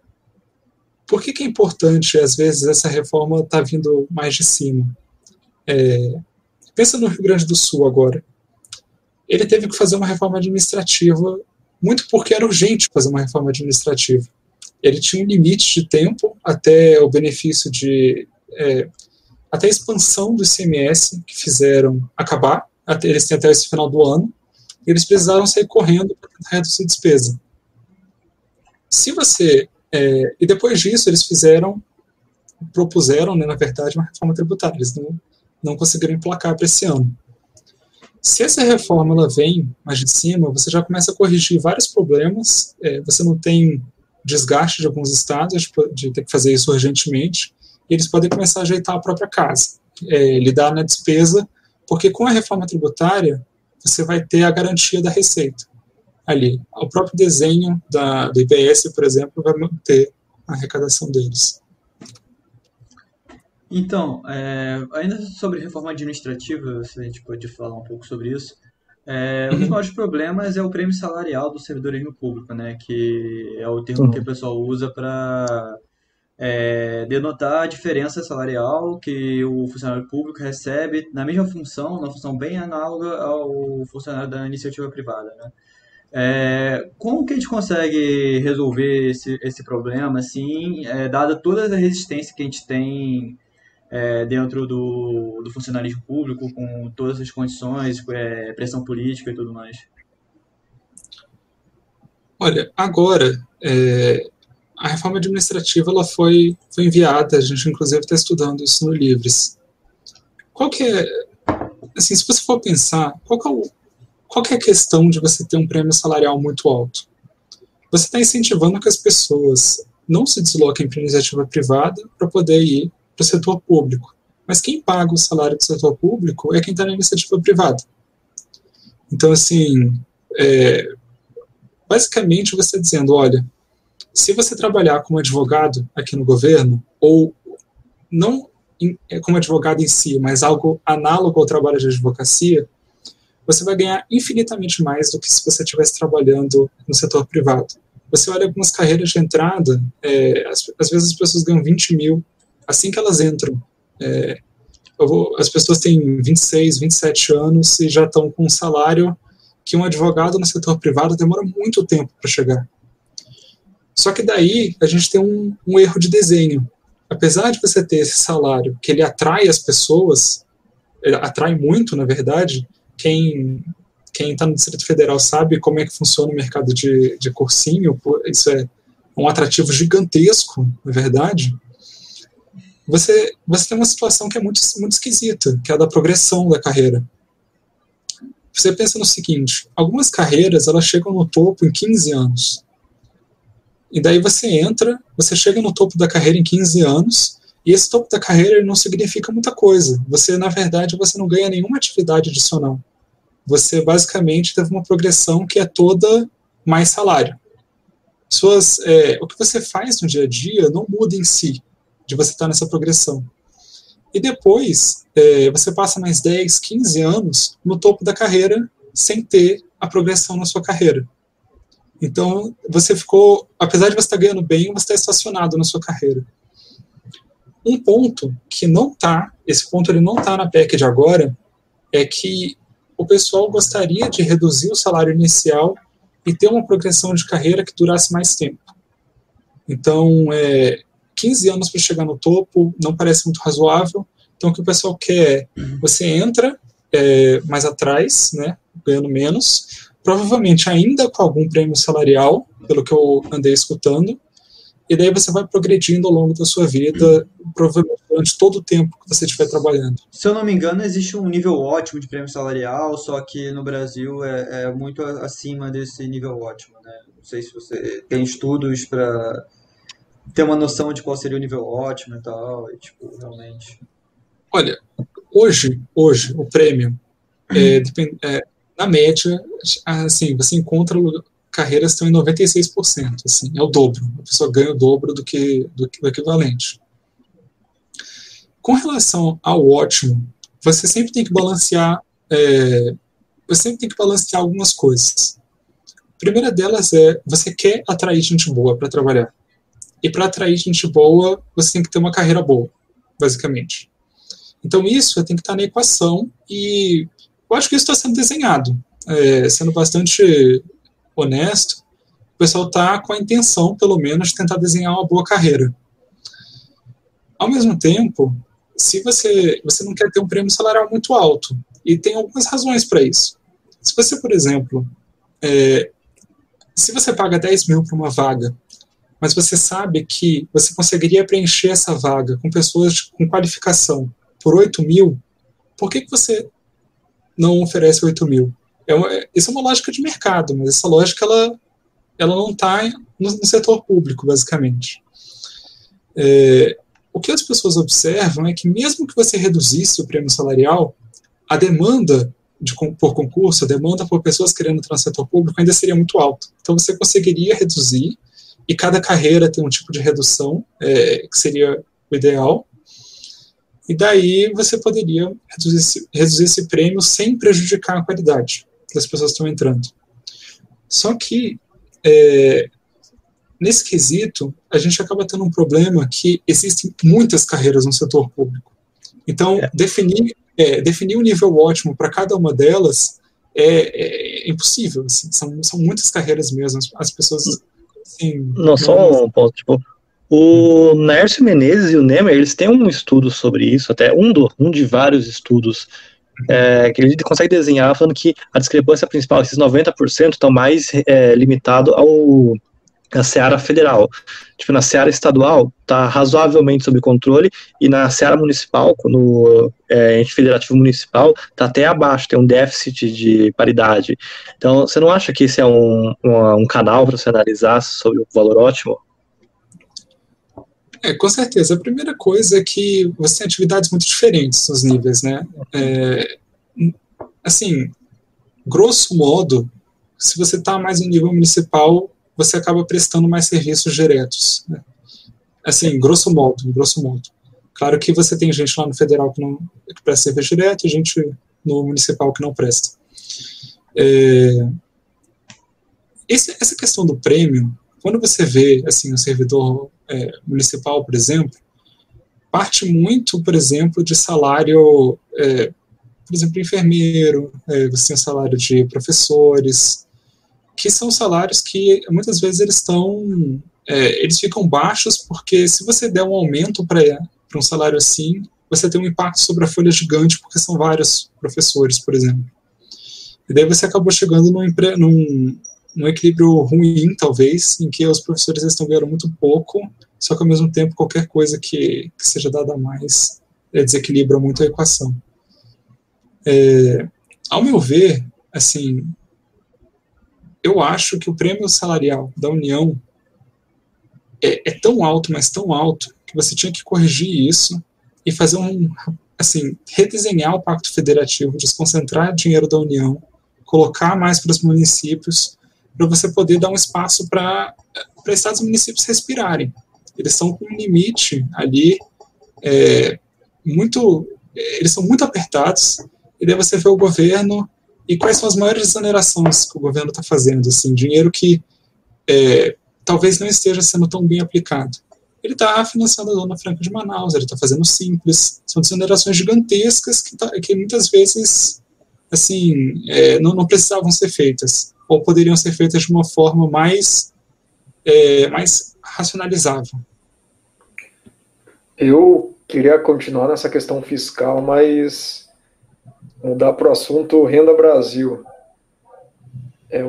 importante, às vezes, essa reforma tá vindo mais de cima? Pensa no Rio Grande do Sul agora. Ele teve que fazer uma reforma administrativa, muito porque era urgente fazer uma reforma administrativa. Ele tinha um limite de tempo até o benefício até a expansão do ICMS que fizeram acabar. Eles têm até esse final do ano, e eles precisaram sair correndo para tentar reduzir a despesa. E depois disso, eles propuseram, né, na verdade, uma reforma tributária. Eles não conseguiram emplacar para esse ano. Se essa reforma ela vem mais de cima, você já começa a corrigir vários problemas, você não tem desgaste de alguns estados de ter que fazer isso urgentemente, e eles podem começar a ajeitar a própria casa, lidar na despesa, porque com a reforma tributária, você vai ter a garantia da receita. ali. O próprio desenho do IBS, por exemplo, vai manter a arrecadação deles. Então, ainda sobre reforma administrativa, se a gente pode falar um pouco sobre isso. Um dos maiores problemas é o prêmio salarial do servidorismo público, né? Que é o termo que o pessoal usa para denotar a diferença salarial que o funcionário público recebe na mesma função, uma função bem análoga ao funcionário da iniciativa privada, né? Como que a gente consegue resolver esse problema, assim, dada toda a resistência que a gente tem dentro do funcionalismo público, com todas as condições, pressão política e tudo mais? Olha, agora, a reforma administrativa ela foi enviada, a gente inclusive está estudando isso no Livres. Qual que é, assim, se você for pensar, qual que é a questão de você ter um prêmio salarial muito alto? Você está incentivando que as pessoas não se desloquem para a iniciativa privada para poder ir para o setor público. Mas quem paga o salário do setor público é quem está na iniciativa privada. Então, assim, basicamente você está dizendo, olha, se você trabalhar como advogado aqui no governo, ou não como advogado em si, mas algo análogo ao trabalho de advocacia, você vai ganhar infinitamente mais do que se você estivesse trabalhando no setor privado. Você olha algumas carreiras de entrada, às vezes as pessoas ganham 20 mil assim que elas entram. As pessoas têm 26, 27 anos e já estão com um salário que um advogado no setor privado demora muito tempo para chegar. Só que daí a gente tem um erro de desenho. Apesar de você ter esse salário que ele atrai as pessoas, ele atrai muito, na verdade, quem está no Distrito Federal sabe como é que funciona o mercado de cursinho, isso é um atrativo gigantesco, na verdade. Você tem uma situação que é muito, muito esquisita, que é a da progressão da carreira. Você pensa no seguinte, algumas carreiras elas chegam no topo em 15 anos. E daí você chega no topo da carreira em 15 anos, e esse topo da carreira não significa muita coisa. Na verdade, você não ganha nenhuma atividade adicional. Você basicamente teve uma progressão que é toda mais salário. O que você faz no dia a dia não muda em si, de você estar nessa progressão. E depois, você passa mais 10, 15 anos no topo da carreira sem ter a progressão na sua carreira. Então, apesar de você estar ganhando bem, você está estacionado na sua carreira. Um ponto que esse ponto ele não está na PEC de agora, é que o pessoal gostaria de reduzir o salário inicial e ter uma progressão de carreira que durasse mais tempo. Então, 15 anos para chegar no topo não parece muito razoável. Então, o que o pessoal quer você entra mais atrás, né, ganhando menos, provavelmente ainda com algum prêmio salarial, pelo que eu andei escutando, e daí você vai progredindo ao longo da sua vida, provavelmente durante todo o tempo que você estiver trabalhando. Se eu não me engano, existe um nível ótimo de prêmio salarial, só que no Brasil é muito acima desse nível ótimo, né? Não sei se você tem estudos para ter uma noção de qual seria o nível ótimo e tal, realmente. Olha, hoje o prêmio, na média, assim, você encontra carreiras que estão em 96%, assim, é o dobro, a pessoa ganha o dobro do equivalente. Com relação ao ótimo, você sempre tem que balancear algumas coisas. A primeira delas você quer atrair gente boa para trabalhar. E para atrair gente boa, você tem que ter uma carreira boa, basicamente. Então isso tem que estar na equação, e eu acho que isso está sendo desenhado. Sendo bastante honesto, o pessoal está com a intenção, pelo menos, de tentar desenhar uma boa carreira. Ao mesmo tempo, se você não quer ter um prêmio salarial muito alto, e tem algumas razões para isso. Se você, por exemplo, se você paga 10 mil para uma vaga, mas você sabe que você conseguiria preencher essa vaga com pessoas com qualificação por 8 mil, por que você não oferece 8 mil? Isso é uma lógica de mercado, mas essa lógica ela não está no setor público, basicamente. O que as pessoas observam é que mesmo que você reduzisse o prêmio salarial, a demanda por concurso, a demanda por pessoas querendo entrar no setor público ainda seria muito alta. Então, você conseguiria reduzir, e cada carreira tem um tipo de redução, que seria o ideal, e daí você poderia reduzir esse prêmio sem prejudicar a qualidade das pessoas que estão entrando. Só que, nesse quesito, a gente acaba tendo um problema que existem muitas carreiras no setor público. Então, definir um nível ótimo para cada uma delas é impossível. Assim, são muitas carreiras mesmo. As pessoas... Assim, não, só um ponto, tipo, o Nércio Menezes e o Nemer, eles têm um estudo sobre isso, até um de vários estudos, que ele consegue desenhar, falando que a discrepância principal, esses 90%, estão mais limitado na seara federal. Tipo, na seara estadual, está razoavelmente sob controle, e na seara municipal, no ente federativo municipal, está até abaixo, tem um déficit de paridade. Então, você não acha que esse é um canal para você analisar sobre o valor ótimo? Com certeza. A primeira coisa é que você tem atividades muito diferentes nos níveis, né? Assim, grosso modo, se você está mais no nível municipal, você acaba prestando mais serviços diretos, né? Assim, grosso modo. Claro que você tem gente lá no federal que presta serviço direto e gente no municipal que não presta. Essa questão do prêmio, quando você vê assim, um servidor municipal, por exemplo, parte muito, por exemplo, de salário, por exemplo, enfermeiro, você tem o salário de professores, que são salários que muitas vezes eles ficam baixos, porque se você der um aumento para um salário assim, você tem um impacto sobre a folha gigante, porque são vários professores, por exemplo. E daí você acabou chegando num equilíbrio ruim, talvez, em que os professores estão ganhando muito pouco, só que ao mesmo tempo qualquer coisa que seja dada a mais desequilibra muito a equação. Ao meu ver, assim, eu acho que o prêmio salarial da União é tão alto, mas tão alto, que você tinha que corrigir isso e fazer redesenhar o Pacto Federativo, desconcentrar dinheiro da União, colocar mais para os municípios, para você poder dar um espaço para estados e municípios respirarem. Eles estão com um limite ali, eles são muito apertados, e daí você vê o governo, e quais são as maiores exonerações que o governo está fazendo, assim, dinheiro que talvez não esteja sendo tão bem aplicado. Ele está financiando a Zona Franca de Manaus, ele está fazendo Simples, são exonerações gigantescas que muitas vezes assim, não precisavam ser feitas, ou poderiam ser feitas de uma forma mais racionalizável. Eu queria continuar nessa questão fiscal, mas mudar para o assunto Renda Brasil.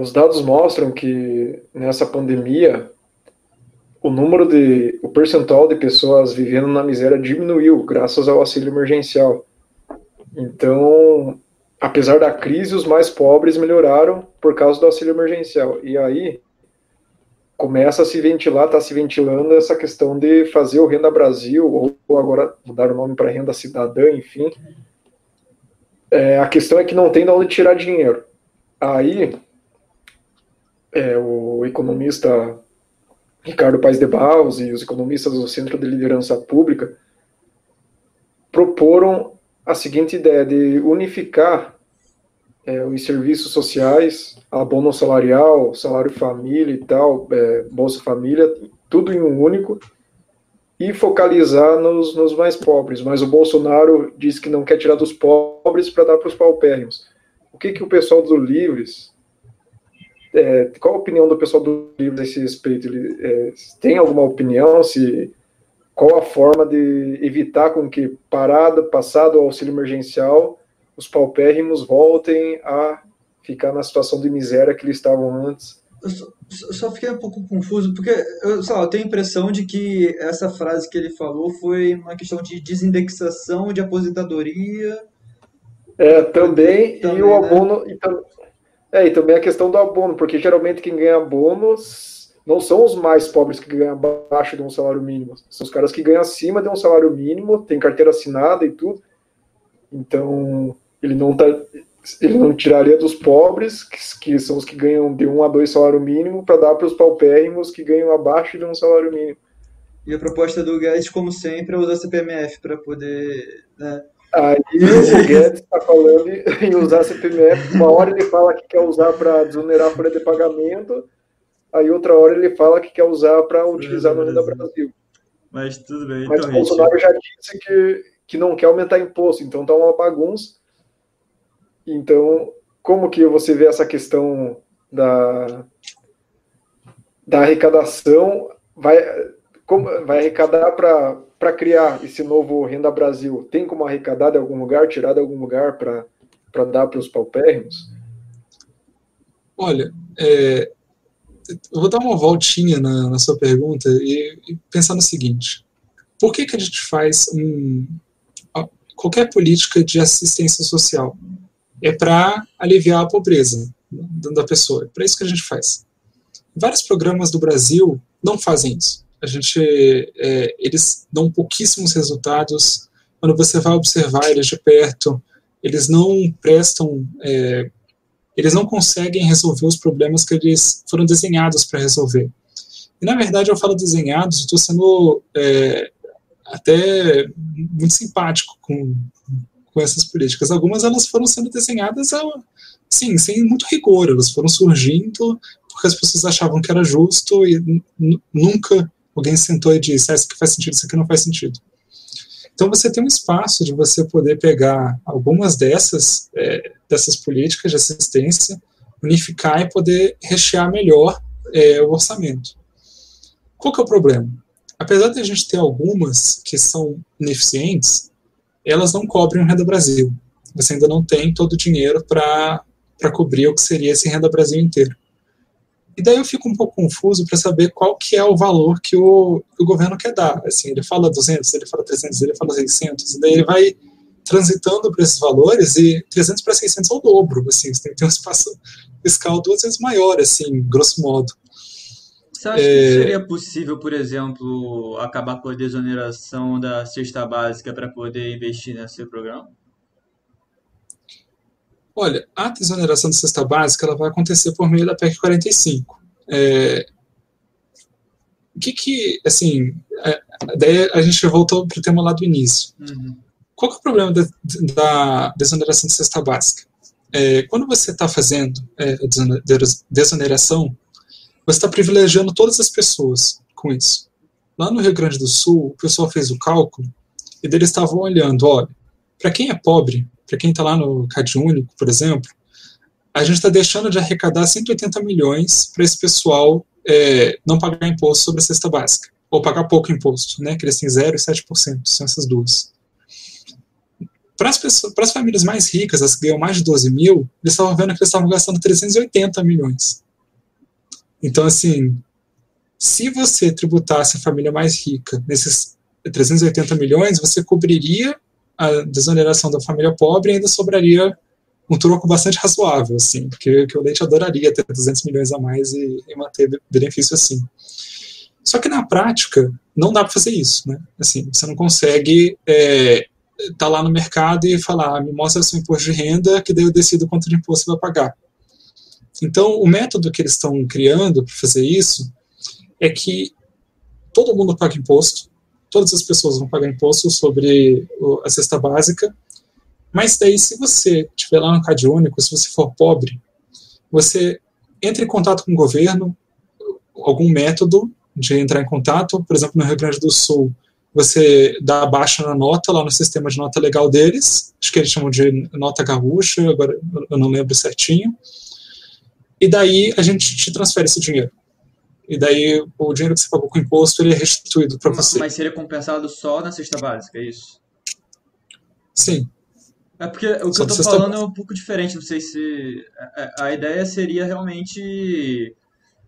Os dados mostram que nessa pandemia o percentual de pessoas vivendo na miséria diminuiu graças ao auxílio emergencial. Então, apesar da crise, os mais pobres melhoraram por causa do auxílio emergencial. E aí começa a se ventilar, está se ventilando essa questão de fazer o Renda Brasil, ou agora mudar o nome para Renda Cidadã, enfim. A questão é que não tem de onde tirar dinheiro. Aí, o economista Ricardo Paes de Barros e os economistas do Centro de Liderança Pública proporam a seguinte ideia de unificar os serviços sociais, abono salarial, salário família e tal, Bolsa Família, tudo em um único, e focalizar nos mais pobres. Mas o Bolsonaro diz que não quer tirar dos pobres para dar para os paupérrimos. O que o pessoal do Livres, qual a opinião do pessoal do Livres a esse respeito? Tem alguma opinião? Qual a forma de evitar com que, passado o auxílio emergencial, os paupérrimos voltem a ficar na situação de miséria que eles estavam antes? Eu só fiquei um pouco confuso, porque eu tenho a impressão de que essa frase que ele falou foi uma questão de desindexação de aposentadoria. Também, e o abono... Né? E também a questão do abono, porque geralmente quem ganha abonos não são os mais pobres que ganham abaixo de um salário mínimo, são os caras que ganham acima de um salário mínimo, tem carteira assinada e tudo. Então, ele não tá... ele não tiraria dos pobres, que são os que ganham de 1 a 2 salário mínimo, para dar para os paupérrimos que ganham abaixo de um salário mínimo. E a proposta do Guedes, como sempre, é usar CPMF para poder, né? Aí o Guedes está falando em usar CPMF. Uma hora ele fala que quer usar para desonerar a folha de pagamento, aí outra hora ele fala que quer usar para utilizar no Renda Brasil. Mas tudo bem. Mas o Bolsonaro já disse que não quer aumentar imposto, então tá uma bagunça. Então, como que você vê essa questão da arrecadação? Vai arrecadar para criar esse novo Renda Brasil? Tem como arrecadar de algum lugar, tirar de algum lugar para dar para os paupérrimos? Olha, eu vou dar uma voltinha na sua pergunta e pensar no seguinte: por que a gente faz qualquer política de assistência social? É para aliviar a pobreza da pessoa. É para isso que a gente faz. Vários programas do Brasil não fazem isso. Eles dão pouquíssimos resultados. Quando você vai observar eles de perto, eles não prestam, eles não conseguem resolver os problemas que eles foram desenhados para resolver. E, na verdade, eu falo desenhados, estou sendo até muito simpático com essas políticas. Algumas elas foram sendo desenhadas sim, sem muito rigor. Elas foram surgindo porque as pessoas achavam que era justo e nunca alguém sentou e disse: isso aqui faz sentido, isso aqui não faz sentido. Então você tem um espaço de você poder pegar algumas dessas políticas de assistência, unificar e poder rechear melhor o orçamento. Qual que é o problema? Apesar de a gente ter algumas que são ineficientes, elas não cobrem o Renda Brasil. Você ainda não tem todo o dinheiro para cobrir o que seria esse Renda Brasil inteiro. E daí eu fico um pouco confuso para saber qual que é o valor que o governo quer dar. Assim, ele fala 200, ele fala 300, ele fala 600, e daí ele vai transitando para esses valores, e 300 para 600 é o dobro. Assim, você tem que ter um espaço fiscal 2 vezes maior, assim, grosso modo. Você acha que seria possível, por exemplo, acabar com a desoneração da cesta básica para poder investir nesse programa? Olha, a desoneração da cesta básica ela vai acontecer por meio da PEC 45. Daí a gente voltou para o tema lá do início. Uhum. Qual que é o problema da desoneração da cesta básica? Quando você está fazendo desoneração, você está privilegiando todas as pessoas com isso. Lá no Rio Grande do Sul, o pessoal fez o cálculo e eles estavam olhando, olha, para quem é pobre, para quem está lá no CadÚnico, por exemplo, a gente está deixando de arrecadar 180 milhões para esse pessoal não pagar imposto sobre a cesta básica, ou pagar pouco imposto, né, que eles têm 0% e 7%, são essas duas. Para as famílias mais ricas, as que ganham mais de 12 mil, eles estavam vendo que eles estavam gastando 380 milhões. Então, assim, se você tributasse a família mais rica nesses 380 milhões, você cobriria a desoneração da família pobre e ainda sobraria um troco bastante razoável, assim, porque o Leite adoraria ter 200 milhões a mais e manter benefício assim. Só que na prática, não dá para fazer isso, né? Assim, você não consegue tá lá no mercado e falar, me mostra seu imposto de renda, que daí eu decido quanto de imposto você vai pagar. Então, o método que eles estão criando para fazer isso é que todo mundo paga imposto, todas as pessoas vão pagar imposto sobre a cesta básica, mas daí se você estiver lá no CadÚnico, se você for pobre, você entra em contato com o governo, algum método de entrar em contato, por exemplo, no Rio Grande do Sul, você dá baixa na nota lá no sistema de nota legal deles, acho que eles chamam de nota gaúcha, agora eu não lembro certinho, e daí a gente te transfere esse dinheiro. E daí o dinheiro que você pagou com imposto, ele é restituído para você. Mas seria compensado só na cesta básica, é isso? Sim. É porque o que eu tô falando é um pouco diferente, não sei se... A ideia seria realmente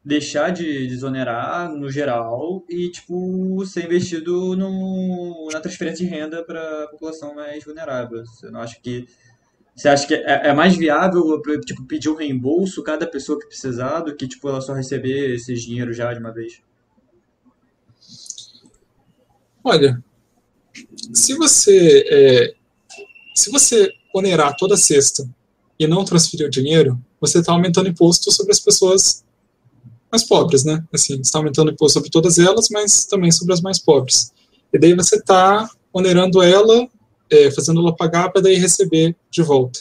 deixar de desonerar no geral e, tipo, ser investido na transferência de renda para a população mais vulnerável. Você acha que é mais viável, tipo, pedir um reembolso cada pessoa que precisar do que, tipo, ela só receber esses dinheiros já de uma vez? Olha, se você onerar toda a cesta e não transferir o dinheiro, você está aumentando imposto sobre as pessoas mais pobres, né? Assim, você está aumentando imposto sobre todas elas, mas também sobre as mais pobres. E daí você está onerando ela, fazendo ela pagar para daí receber de volta.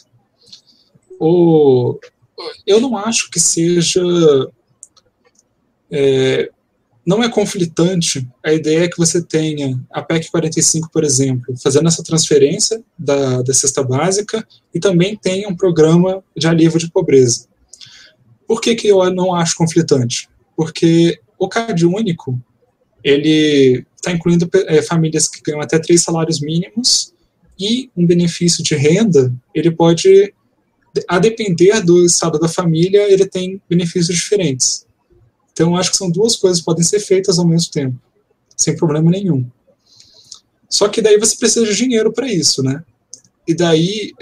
Eu não acho que seja... não é conflitante a ideia que você tenha a PEC 45, por exemplo, fazendo essa transferência da cesta básica e também tenha um programa de alívio de pobreza. Por que eu não acho conflitante? Porque o CadÚnico, ele está incluindo famílias que ganham até 3 salários mínimos e um benefício de renda, ele pode, a depender do estado da família, ele tem benefícios diferentes. Então, eu acho que são 2 coisas que podem ser feitas ao mesmo tempo, sem problema nenhum. Só que daí você precisa de dinheiro para isso, né? E daí,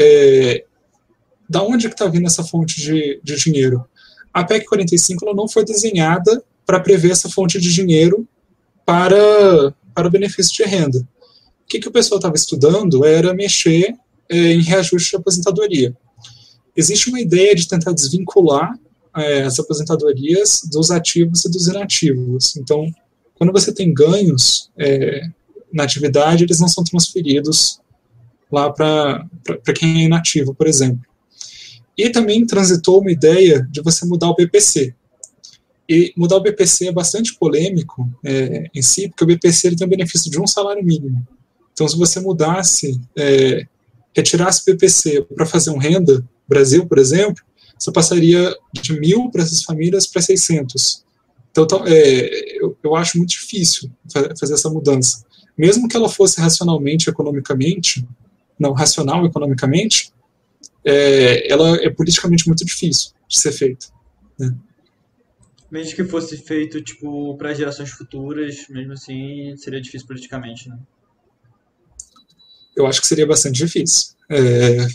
da onde que está vindo essa fonte de dinheiro? A PEC 45 ela não foi desenhada para prever essa fonte de dinheiro para o benefício de renda. O que o pessoal estava estudando era mexer em reajuste de aposentadoria. Existe uma ideia de tentar desvincular as aposentadorias dos ativos e dos inativos. Então, quando você tem ganhos na atividade, eles não são transferidos lá para quem é inativo, por exemplo. E também transitou uma ideia de você mudar o BPC. E mudar o BPC é bastante polêmico em si, porque o BPC ele tem o benefício de um salário mínimo. Então, se você mudasse, retirasse o BPC para fazer um renda, Brasil, por exemplo, você passaria de 1.000 para essas famílias para 600. Então, eu acho muito difícil fazer essa mudança. Mesmo que ela fosse racional economicamente, ela é politicamente muito difícil de ser feita, né? Mesmo que fosse feito, tipo, para gerações futuras, mesmo assim, seria difícil politicamente, né? Eu acho que seria bastante difícil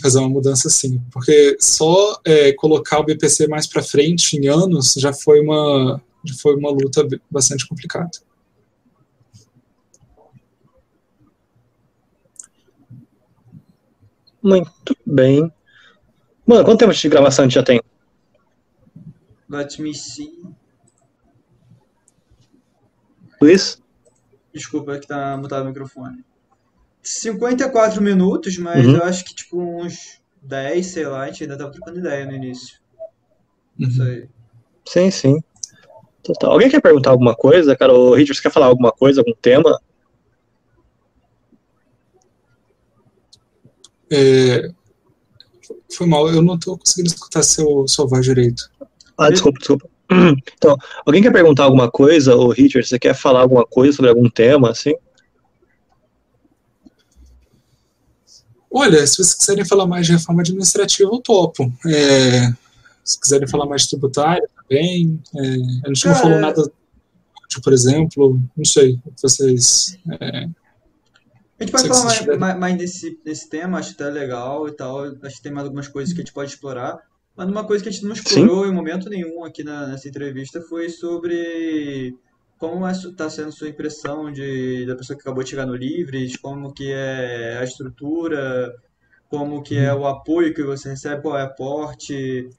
fazer uma mudança assim, porque só colocar o BPC mais para frente em anos já foi uma luta bastante complicada. Muito bem. Mano, quanto tempo de gravação a gente já tem? Let me see. Luiz? Desculpa que tá mutado o microfone. 54 minutos, mas eu acho que tipo uns 10, sei lá, a gente ainda tava trocando ideia no início. Isso aí. Sim. Total. Alguém quer perguntar alguma coisa? Cara, o Richard, você quer falar alguma coisa, algum tema? Foi mal, eu não estou conseguindo escutar seu voz direito. Desculpa. Então, alguém quer perguntar alguma coisa? Ô, Richard, você quer falar alguma coisa sobre algum tema, assim? Olha, se vocês quiserem falar mais de reforma administrativa, eu topo. Se quiserem falar mais de tributária, também. A gente não falou nada de, por exemplo, não sei, vocês... A gente pode falar mais desse tema, acho até legal e tal. Acho que tem mais algumas coisas que a gente pode explorar. Mas uma coisa que a gente não explorou em momento nenhum aqui nessa entrevista foi sobre como está sendo sua impressão da pessoa que acabou de chegar no Livres, como que é a estrutura, como que é o apoio que você recebe, qual é o aporte,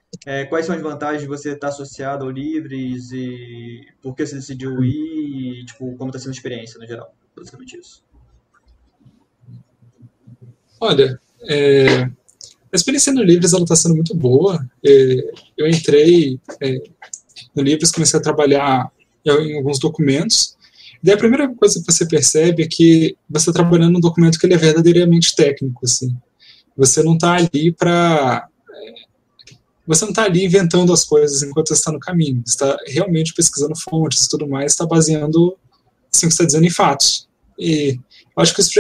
quais são as vantagens de você estar associado ao Livres e por que você decidiu ir, e, tipo, como está sendo a experiência no geral. Basicamente isso. Olha, a experiência no Livres está sendo muito boa. Eu entrei no Livres, comecei a trabalhar em alguns documentos. Daí a primeira coisa que você percebe é que você está trabalhando num documento que ele é verdadeiramente técnico. Assim. Você não está ali você não está ali inventando as coisas enquanto você está no caminho. Você está realmente pesquisando fontes e tudo mais, está baseando assim, o que você está dizendo em fatos. E eu acho que isso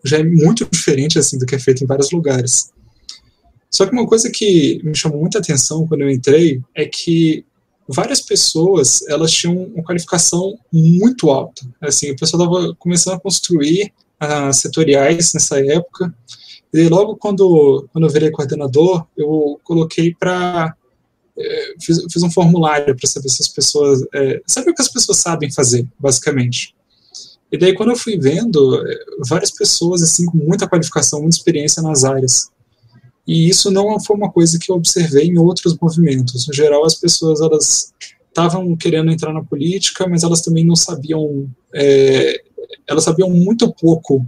já é muito diferente assim, do que é feito em vários lugares. Só que uma coisa que me chamou muita atenção quando eu entrei é que várias pessoas elas tinham uma qualificação muito alta. Assim, o pessoal estava começando a construir setoriais nessa época. E logo quando eu virei coordenador, eu coloquei fiz um formulário para saber se as pessoas... sabe o que as pessoas sabem fazer, basicamente. E daí, quando eu fui vendo, várias pessoas assim, com muita qualificação, muita experiência nas áreas. E isso não foi uma coisa que eu observei em outros movimentos. No geral, as pessoas elas estavam querendo entrar na política, mas elas também não sabiam, elas sabiam muito pouco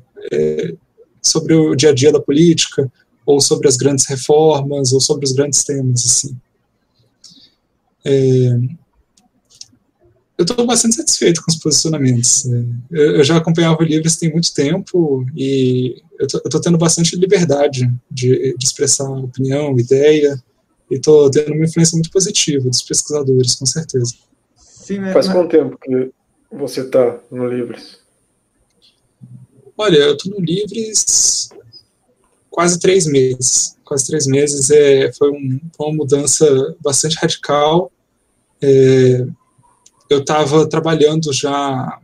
sobre o dia a dia da política, ou sobre as grandes reformas, ou sobre os grandes temas, assim. Eu estou bastante satisfeito com os posicionamentos. Eu já acompanhava o Livres tem muito tempo e eu estou tendo bastante liberdade de expressar opinião, ideia, e estou tendo uma influência muito positiva dos pesquisadores, com certeza. Sim, Faz quanto tempo que você está no Livres? Olha, eu estou no Livres quase 3 meses. Quase 3 meses. Foi uma mudança bastante radical. Eu estava trabalhando já,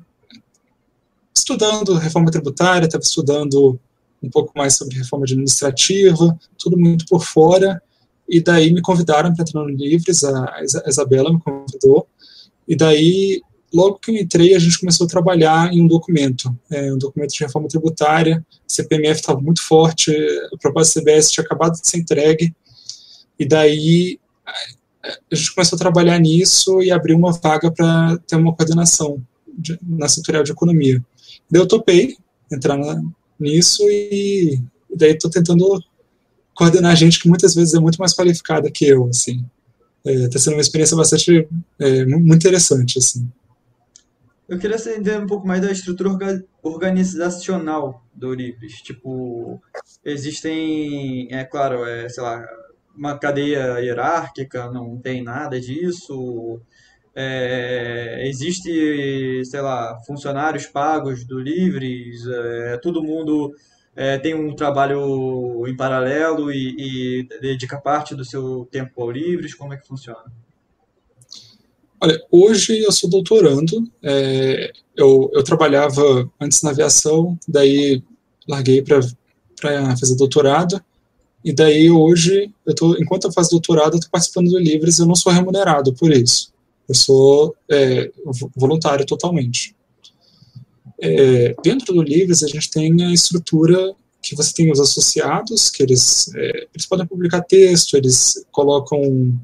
estudando reforma tributária, estava estudando um pouco mais sobre reforma administrativa, tudo muito por fora, e daí me convidaram para entrar no Livres, a Isabela me convidou, e daí, logo que eu entrei, a gente começou a trabalhar em um documento de reforma tributária, o CPMF estava muito forte, a proposta do CBS tinha acabado de ser entregue, e daí a gente começou a trabalhar nisso e abriu uma vaga para ter uma coordenação na setorial de economia. Daí eu topei entrar nisso e daí estou tentando coordenar gente que muitas vezes é muito mais qualificada que eu, assim. Está sendo uma experiência bastante, muito interessante, assim. Eu queria entender um pouco mais da estrutura organizacional do Livres. Tipo, existem, claro, sei lá, uma cadeia hierárquica, não tem nada disso. Existe, sei lá, funcionários pagos do Livres, todo mundo tem um trabalho em paralelo e dedica parte do seu tempo ao Livres. Como é que funciona? Olha, hoje eu sou doutorando, eu trabalhava antes na aviação, daí larguei para fazer doutorado, e daí hoje, enquanto eu faço doutorado, eu estou participando do Livres, eu não sou remunerado por isso, eu sou voluntário totalmente. Dentro do Livres a gente tem a estrutura que você tem os associados, que eles podem publicar texto, eles colocam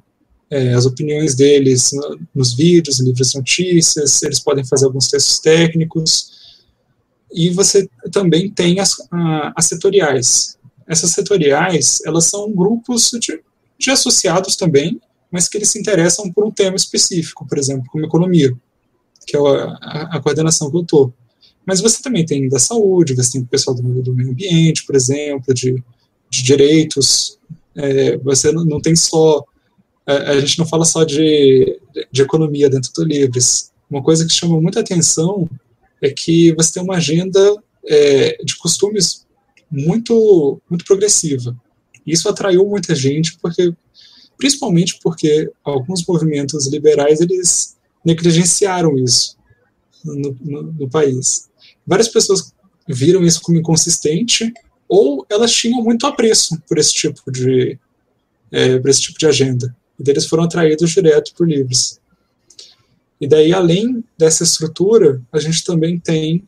as opiniões deles nos vídeos, livros de notícias, eles podem fazer alguns textos técnicos, e você também tem as setoriais. Essas setoriais, elas são grupos de associados também, mas que eles se interessam por um tema específico, por exemplo, como economia, que é a coordenação que eu estou. Mas você também tem da saúde, você tem o pessoal do meio ambiente, por exemplo, de direitos, você não tem só... A gente não fala só de economia dentro do Livres. Uma coisa que chama muita atenção é que você tem uma agenda de costumes muito, muito progressiva. Isso atraiu muita gente, principalmente porque alguns movimentos liberais eles negligenciaram isso no país. Várias pessoas viram isso como inconsistente, ou elas tinham muito apreço por esse tipo de agenda. E daí eles foram atraídos direto por Livres. E daí, além dessa estrutura, a gente também tem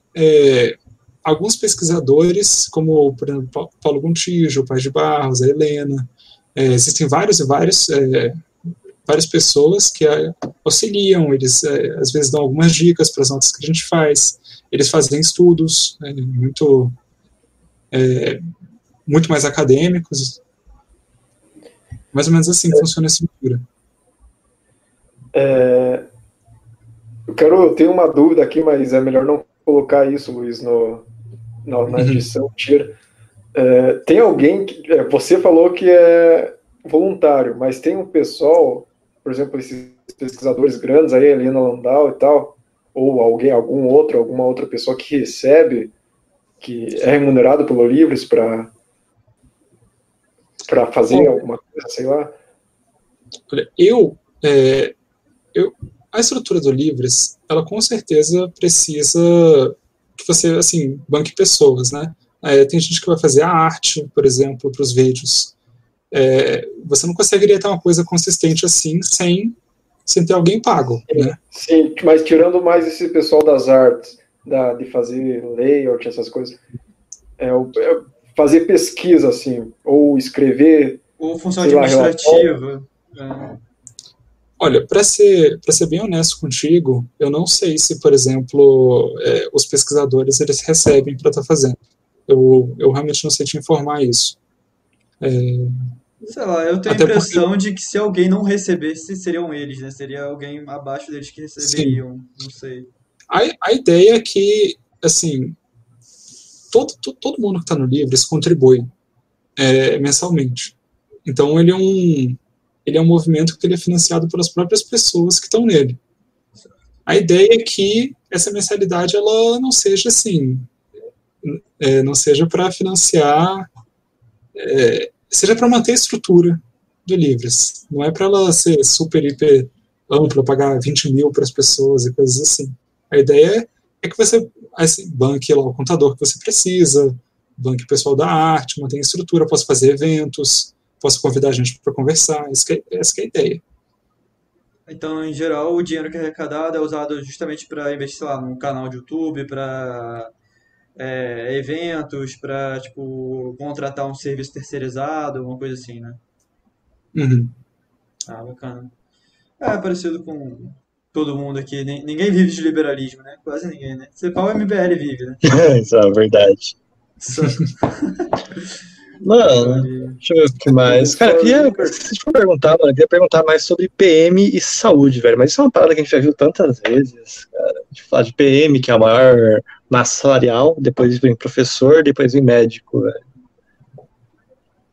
alguns pesquisadores, como, por exemplo, Paulo Gontijo, o Paz de Barros, a Helena. Existem várias pessoas que auxiliam, eles às vezes dão algumas dicas para as notas que a gente faz, eles fazem estudos muito mais acadêmicos. Mais ou menos assim funciona a estrutura. Eu tenho uma dúvida aqui, mas é melhor não colocar isso, Luiz, na edição. Tira. Tem alguém que... você falou que é voluntário, mas tem um pessoal, por exemplo, esses pesquisadores grandes aí, Helena Landau e tal, ou alguma outra pessoa que recebe, que é remunerado pelo Livres para fazer alguma coisa, sei lá? A estrutura do Livres, ela com certeza precisa que você, assim, banque pessoas, né? Tem gente que vai fazer a arte, por exemplo, para os vídeos. Você não conseguiria ter uma coisa consistente assim sem ter alguém pago, né? Sim, mas tirando mais esse pessoal das artes, de fazer layout, essas coisas, fazer pesquisa, assim, ou escrever, Ou função sei lá, administrativa. Olha, para ser bem honesto contigo, eu não sei se, por exemplo, os pesquisadores eles recebem para estar fazendo. Eu realmente não sei te informar isso. Sei lá, eu tenho a Até impressão de que se alguém não recebesse, seriam eles, né? Seria alguém abaixo deles que Sim. receberiam, não sei. A ideia é que, assim, todo mundo que está no Livres contribui mensalmente. Então, ele é um movimento que ele é financiado pelas próprias pessoas que estão nele. A ideia é que essa mensalidade ela não seja assim, não seja para financiar, seja para manter a estrutura do Livres. Não é para ela ser super, hiper ampla, pagar 20 mil para as pessoas e coisas assim. A ideia é que você banque lá o contador que você precisa, banque o pessoal da arte, mantenha a estrutura, possa fazer eventos, possa convidar a gente para conversar. Essa que é a ideia. Então, em geral, o dinheiro que é arrecadado é usado justamente para investir, sei lá, num canal de YouTube, para eventos, para, tipo, contratar um serviço terceirizado, uma coisa assim, né? Uhum. Ah, bacana. É parecido com todo mundo aqui. Ninguém vive de liberalismo, né? Quase ninguém, né? Cepal o MBL vive, né? Isso é verdade. Saco. Mano, deixa eu ver o que mais. Cara, se for perguntar, mano, eu queria perguntar mais sobre PM e saúde, velho. Mas isso é uma parada que a gente já viu tantas vezes, cara. A gente fala de PM, que é a maior massa salarial, depois vem professor, depois vem médico, velho.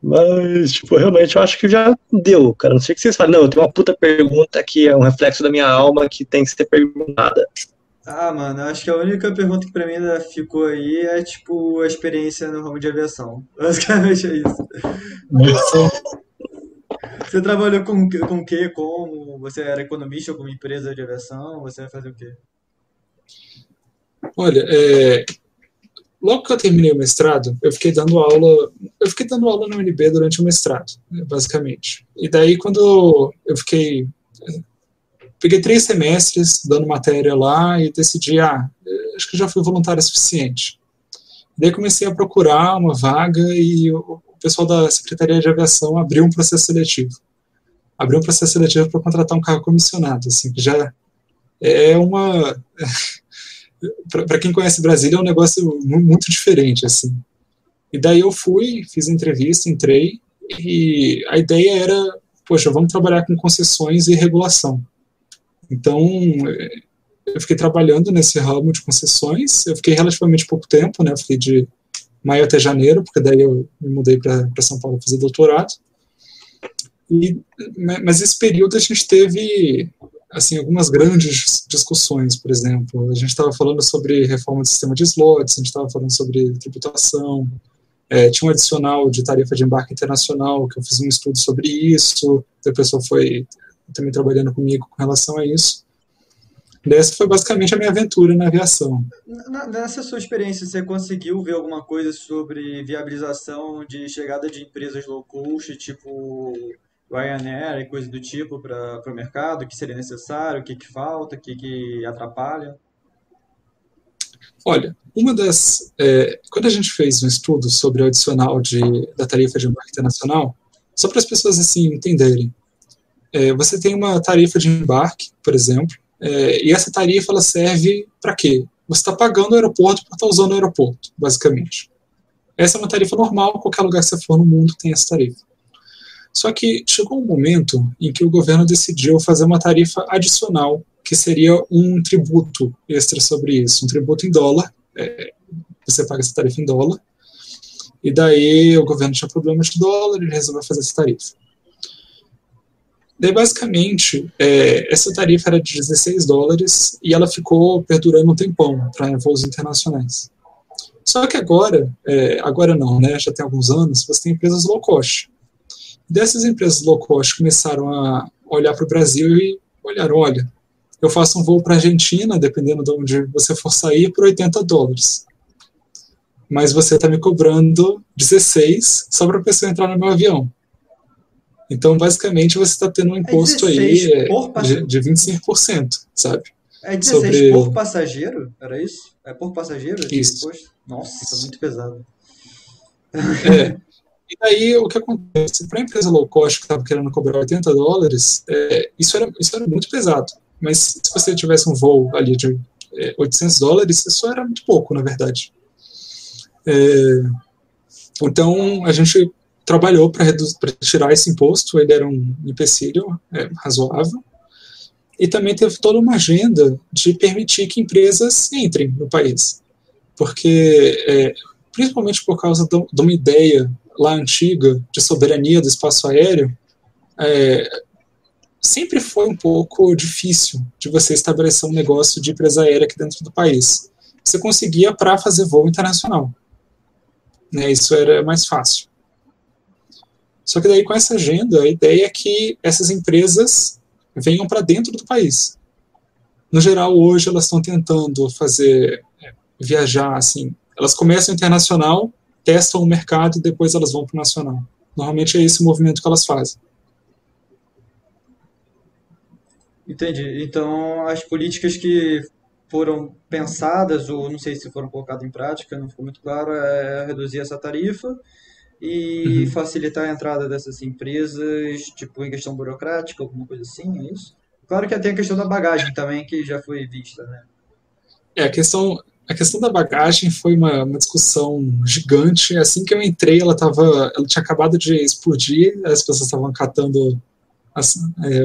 Mas, tipo, realmente eu acho que já deu, cara. Não sei o que vocês falam. Não, eu tenho uma puta pergunta que é um reflexo da minha alma que tem que ser perguntada. Ah, mano, acho que a única pergunta que pra mim ainda ficou aí é, tipo, a experiência no ramo de aviação. Basicamente é isso. Você trabalhou com o quê? Como? Você era economista em alguma empresa de aviação? Você vai fazer o quê? Olha, logo que eu terminei o mestrado, eu fiquei dando aula na UNB durante o mestrado, né, basicamente. E daí, quando eu peguei 3 semestres dando matéria lá e decidi, acho que já fui voluntário o suficiente. Daí comecei a procurar uma vaga e o pessoal da Secretaria de Aviação abriu um processo seletivo. Abriu um processo seletivo para contratar um carro comissionado, assim, que já é uma... para quem conhece Brasília, é um negócio muito diferente, assim. E daí eu fui, fiz a entrevista, entrei, e a ideia era, poxa, vamos trabalhar com concessões e regulação. Então, eu fiquei trabalhando nesse ramo de concessões, eu fiquei relativamente pouco tempo, né, eu fiquei de maio até janeiro, porque daí eu me mudei para São Paulo fazer doutorado. Mas esse período a gente teve assim, algumas grandes discussões, por exemplo. A gente estava falando sobre reforma do sistema de slots, a gente estava falando sobre tributação, tinha um adicional de tarifa de embarque internacional, que eu fiz um estudo sobre isso, a pessoa foi também trabalhando comigo com relação a isso. Essa foi basicamente a minha aventura na aviação. Nessa sua experiência, você conseguiu ver alguma coisa sobre viabilização de chegada de empresas low cost, tipo Ryanair e coisa do tipo, para o mercado? O que seria necessário? O que falta? O que atrapalha? Olha, quando a gente fez um estudo sobre o adicional da tarifa de embarque internacional, só para as pessoas assim entenderem, você tem uma tarifa de embarque, por exemplo, e essa tarifa ela serve para quê? Você está pagando o aeroporto para estar usando o aeroporto, basicamente. Essa é uma tarifa normal, qualquer lugar que você for no mundo tem essa tarifa. Só que chegou um momento em que o governo decidiu fazer uma tarifa adicional, que seria um tributo extra sobre isso, um tributo em dólar, você paga essa tarifa em dólar, e daí o governo tinha problemas de dólar, ele resolveu fazer essa tarifa. Daí, basicamente, essa tarifa era de $16 e ela ficou perdurando um tempão para voos internacionais. Só que agora não, né? Já tem alguns anos, você tem empresas low cost. Dessas empresas low cost começaram a olhar para o Brasil e olharam, olha, eu faço um voo para a Argentina, dependendo de onde você for sair, por $80. Mas você está me cobrando 16 só para a pessoa entrar no meu avião. Então, basicamente, você está tendo um imposto aí de 25%, sabe? É 16 por passageiro? Era isso? É por passageiro esse Isso. imposto? Nossa, muito pesado. É. E daí, o que acontece? Para a empresa low cost que estava querendo cobrar $80, isso era muito pesado. Mas se você tivesse um voo ali de $800, isso era muito pouco, na verdade. Então, a gente trabalhou para tirar esse imposto, ele era um empecilho razoável, e também teve toda uma agenda de permitir que empresas entrem no país. Porque, principalmente por causa de uma ideia lá antiga de soberania do espaço aéreo, sempre foi um pouco difícil de você estabelecer um negócio de empresa aérea aqui dentro do país. Você conseguia para fazer voo internacional. Né, isso era mais fácil. Só que daí com essa agenda, a ideia é que essas empresas venham para dentro do país. No geral, hoje elas estão tentando viajar, assim, elas começam internacional, testam o mercado e depois elas vão para o nacional. Normalmente é esse o movimento que elas fazem. Entendi. Então, as políticas que foram pensadas, ou não sei se foram colocadas em prática, não ficou muito claro, é reduzir essa tarifa e facilitar a entrada dessas empresas, tipo, em questão burocrática, alguma coisa assim, é isso? Claro que tem a questão da bagagem também, que já foi vista, né? A questão da bagagem foi uma discussão gigante. Assim que eu entrei, ela tinha acabado de explodir, as pessoas estavam catando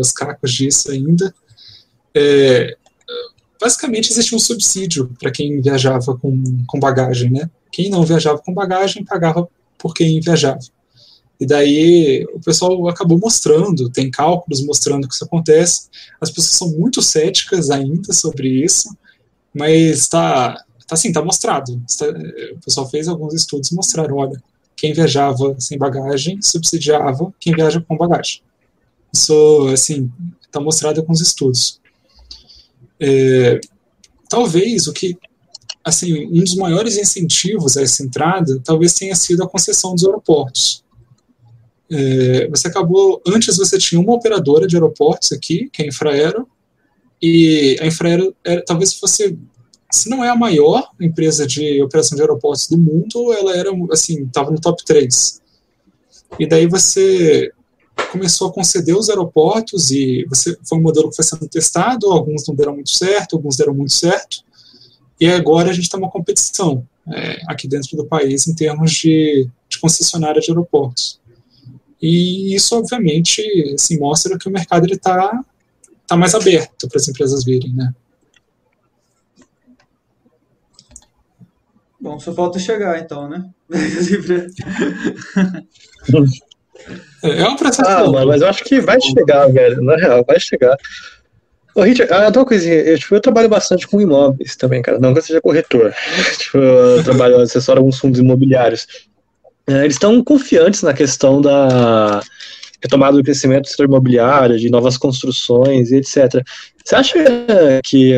os cacos disso ainda. Basicamente, existia um subsídio para quem viajava com bagagem, né? Quem não viajava com bagagem pagava por quem viajava. E daí o pessoal acabou mostrando, tem cálculos mostrando que isso acontece. As pessoas são muito céticas ainda sobre isso, mas tá mostrado. O pessoal fez alguns estudos e mostraram, olha, quem viajava sem bagagem subsidiava quem viaja com bagagem. Isso, assim, está mostrado com os estudos. Talvez assim, um dos maiores incentivos a essa entrada talvez tenha sido a concessão dos aeroportos. Antes você tinha uma operadora de aeroportos aqui, que é a Infraero, e a Infraero talvez fosse, se não é a maior empresa de operação de aeroportos do mundo, ela era, assim, estava no top 3. E daí você começou a conceder os aeroportos e foi um modelo que foi sendo testado, alguns não deram muito certo, alguns deram muito certo, e agora a gente está uma competição aqui dentro do país em termos de concessionária de aeroportos. E isso, obviamente, assim, mostra que o mercado está mais aberto para as empresas virem, né? Bom, só falta chegar, então, né? É um processo longo. Mas eu acho que vai chegar, velho. Na real, vai chegar. Ô, Richard, uma coisinha. Eu trabalho bastante com imóveis também, cara. Não que eu seja corretor. Eu trabalho, assessoro alguns fundos imobiliários. Eles estão confiantes na questão da retomada do crescimento do setor imobiliário, de novas construções e etc. Você acha que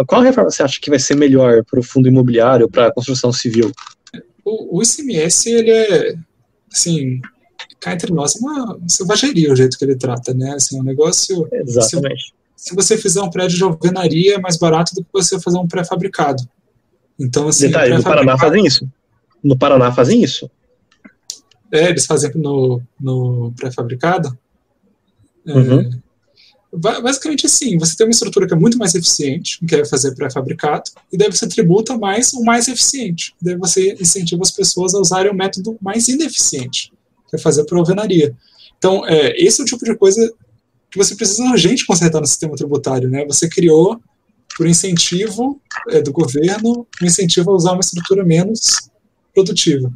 qual reforma você acha que vai ser melhor para o fundo imobiliário, para a construção civil? O ICMS, ele é, assim, cá entre nós, é uma selvageria o jeito que ele trata, né? Assim, é um negócio... Exatamente. Se você fizer um prédio de alvenaria, é mais barato do que você fazer um pré-fabricado. Então, assim... Detalhe, no Paraná fazem isso. No Paraná fazem isso. Eles fazem no pré-fabricado. Basicamente, assim, você tem uma estrutura que é muito mais eficiente, que é fazer pré-fabricado, e daí você tributa mais o mais eficiente. Daí você incentiva as pessoas a usarem o método mais ineficiente, que é fazer por alvenaria. Então, esse é o tipo de coisa que você precisa urgente consertar no sistema tributário, né? Você criou, por incentivo do governo, um incentivo a usar uma estrutura menos produtiva.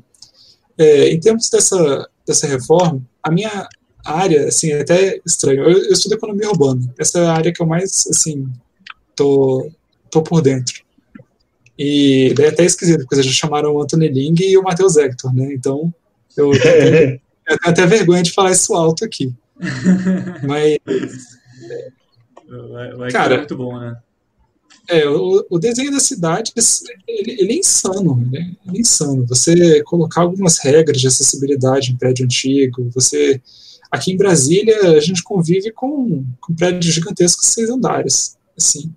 Em termos dessa reforma, a minha área, assim, é até estranho. Eu estudo economia urbana. Essa é a área que eu mais, assim, tô por dentro. E daí é até esquisito, porque eles já chamaram o Anthony Ling e o Matheus Hector, né? Então, eu tenho até vergonha de falar isso alto aqui. Mas, cara, é muito bom, né? O desenho das cidades, ele é insano, né? Ele é insano. Você colocar algumas regras de acessibilidade em prédio antigo, aqui em Brasília, a gente convive com prédios gigantescos de 6 andares, assim.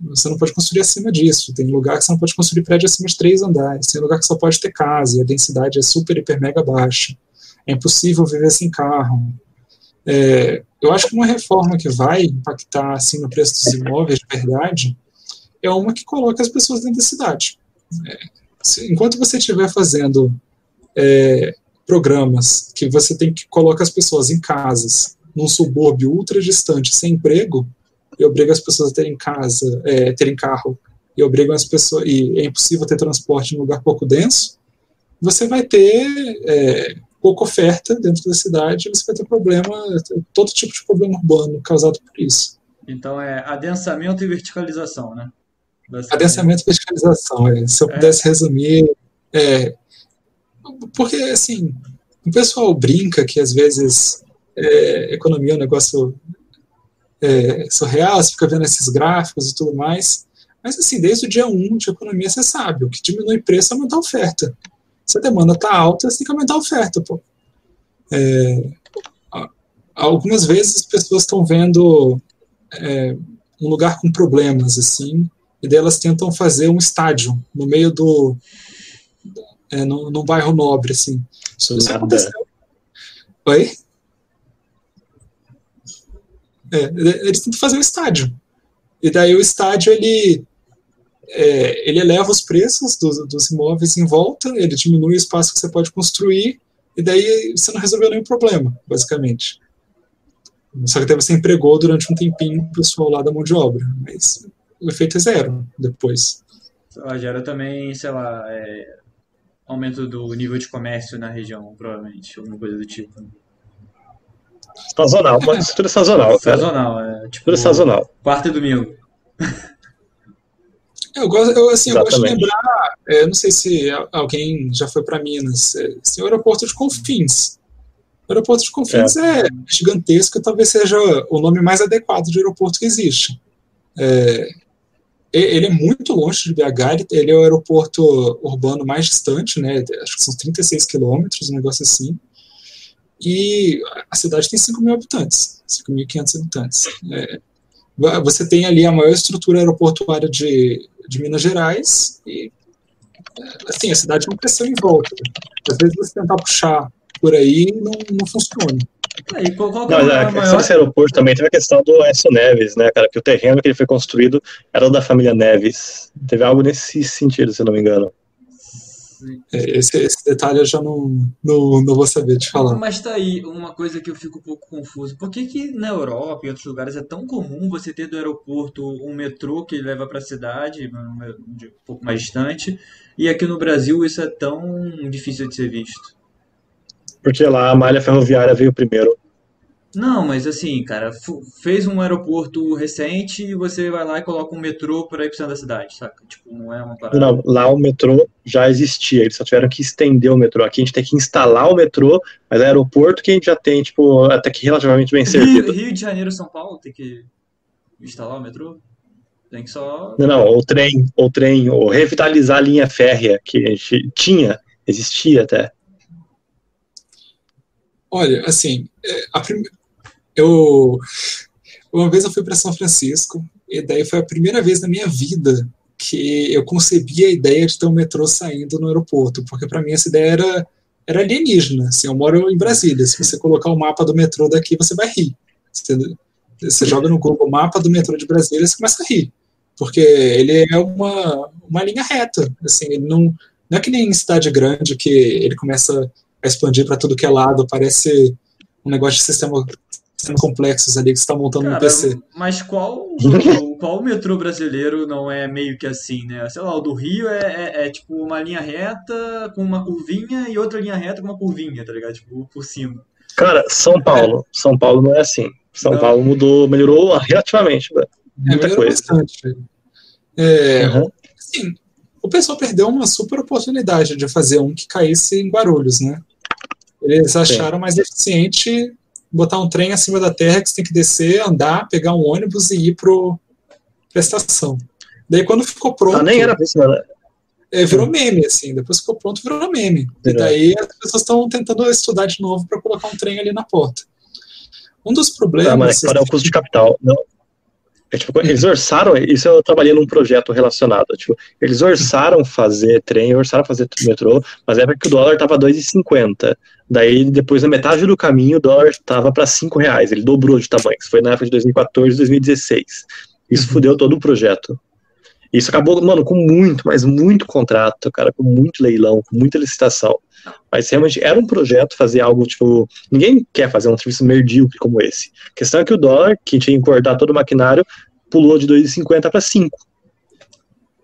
Você não pode construir acima disso. Tem lugar que você não pode construir prédio acima de 3 andares. Tem lugar que só pode ter casa, e a densidade é super, hiper, mega baixa. É impossível viver sem carro. Eu acho que uma reforma que vai impactar assim, no preço dos imóveis de verdade é uma que coloca as pessoas dentro da cidade. Enquanto você estiver fazendo programas que você tem que colocar as pessoas em casas, num subúrbio ultra distante, sem emprego, e obriga as pessoas a terem casa, terem carro, e obrigam as pessoas, e é impossível ter transporte em um lugar pouco denso, você vai ter pouca oferta dentro da cidade, e você vai ter todo tipo de problema urbano causado por isso. Então adensamento e verticalização, né? Adensamento e verticalização, se eu pudesse resumir, porque assim, o pessoal brinca que às vezes economia é um negócio surreal, você fica vendo esses gráficos e tudo mais, mas assim, desde o dia 1 de economia você sabe, o que diminui preço é aumentar a oferta. Se a demanda está alta, você tem que aumentar a oferta, pô. Algumas vezes as pessoas estão vendo um lugar com problemas, assim, e daí elas tentam fazer um estádio no meio num bairro nobre, assim. Isso aconteceu. Oi? Eles tentam fazer um estádio. E daí o estádio, ele eleva os preços dos imóveis em volta, ele diminui o espaço que você pode construir, e daí você não resolveu nenhum problema, basicamente. Só que até você empregou durante um tempinho o pessoal lá da mão de obra, mas o efeito é zero depois. Gera também, sei lá, aumento do nível de comércio na região, provavelmente, alguma coisa do tipo. Sazonal, uma estrutura sazonal, cara. Sazonal, estrutura sazonal. Quarta e domingo. Eu gosto de lembrar, não sei se alguém já foi para Minas, o aeroporto de Confins. O aeroporto de Confins é gigantesco, talvez seja o nome mais adequado de aeroporto que existe. Ele é muito longe de BH, ele é o aeroporto urbano mais distante, né? Acho que são 36 quilômetros, um negócio assim. E a cidade tem 5.000 habitantes, 5.500 habitantes. Você tem ali a maior estrutura aeroportuária de Minas Gerais e, assim, a cidade não cresceu em volta. Às vezes você tentar puxar por aí não funciona. A questão desse aeroporto também teve a questão do Aécio Neves, né, cara, que o terreno que ele foi construído era da família Neves. Teve algo nesse sentido, se eu não me engano. Esse detalhe eu já não vou saber te falar. Mas tá aí uma coisa que eu fico um pouco confuso. Por que na Europa e em outros lugares é tão comum você ter do aeroporto um metrô que leva para a cidade, um pouco mais distante, e aqui no Brasil isso é tão difícil de ser visto? Porque lá a malha ferroviária veio primeiro. Não, mas assim, cara, fez um aeroporto recente e você vai lá e coloca um metrô para ir pro centro da cidade, saca? Tipo, não é uma parada. Não, lá o metrô já existia, eles só tiveram que estender o metrô. Aqui a gente tem que instalar o metrô, mas é aeroporto que a gente já tem, tipo, até que relativamente bem servido. Rio de Janeiro, São Paulo, tem que instalar o metrô? Tem que só... Não, ou trem, ou revitalizar a linha férrea que a gente existia até. Olha, assim, uma vez eu fui para São Francisco, e daí foi a primeira vez na minha vida que eu concebi a ideia de ter um metrô saindo no aeroporto, porque para mim essa ideia era alienígena. Assim, eu moro em Brasília, se você colocar o mapa do metrô daqui, você vai rir. Você joga no Google o mapa do metrô de Brasília, você começa a rir, porque ele é uma linha reta. Assim, ele não é que nem em cidade grande, que ele começa a expandir para tudo que é lado, parece um negócio de sistemas complexos ali que você está montando no PC. Mas qual metrô brasileiro não é meio que assim, né? Sei lá, o do Rio é tipo uma linha reta com uma curvinha e outra linha reta com uma curvinha, tá ligado? Tipo, por cima. Cara, São Paulo não é assim. São Paulo melhorou relativamente, muita coisa. Bastante. Assim, o pessoal perdeu uma super oportunidade de fazer um que caísse em Guarulhos, né? Eles acharam mais eficiente botar um trem acima da terra que você tem que descer, andar, pegar um ônibus e ir pra estação. Daí quando ficou pronto... nem era isso, né? Virou meme, assim. Depois que ficou pronto, virou meme. E daí as pessoas estão tentando estudar de novo para colocar um trem ali na porta. Um dos problemas... Mas qual é o custo de capital? Não. Tipo, eles orçaram, isso eu trabalhei num projeto relacionado, tipo, eles orçaram fazer trem, orçaram fazer metrô, mas é porque o dólar tava 2,50. Daí, depois, na metade do caminho, o dólar tava para R$ 5, ele dobrou de tamanho, isso foi na época de 2014, 2016. Isso fudeu todo o projeto. Isso acabou, mano, com muito, mas muito contrato, cara, com muito leilão, com muita licitação. Mas realmente era um projeto fazer algo, tipo, ninguém quer fazer um serviço medíocre como esse. A questão é que o dólar, que tinha que importar todo o maquinário, pulou de 2,50 para 5.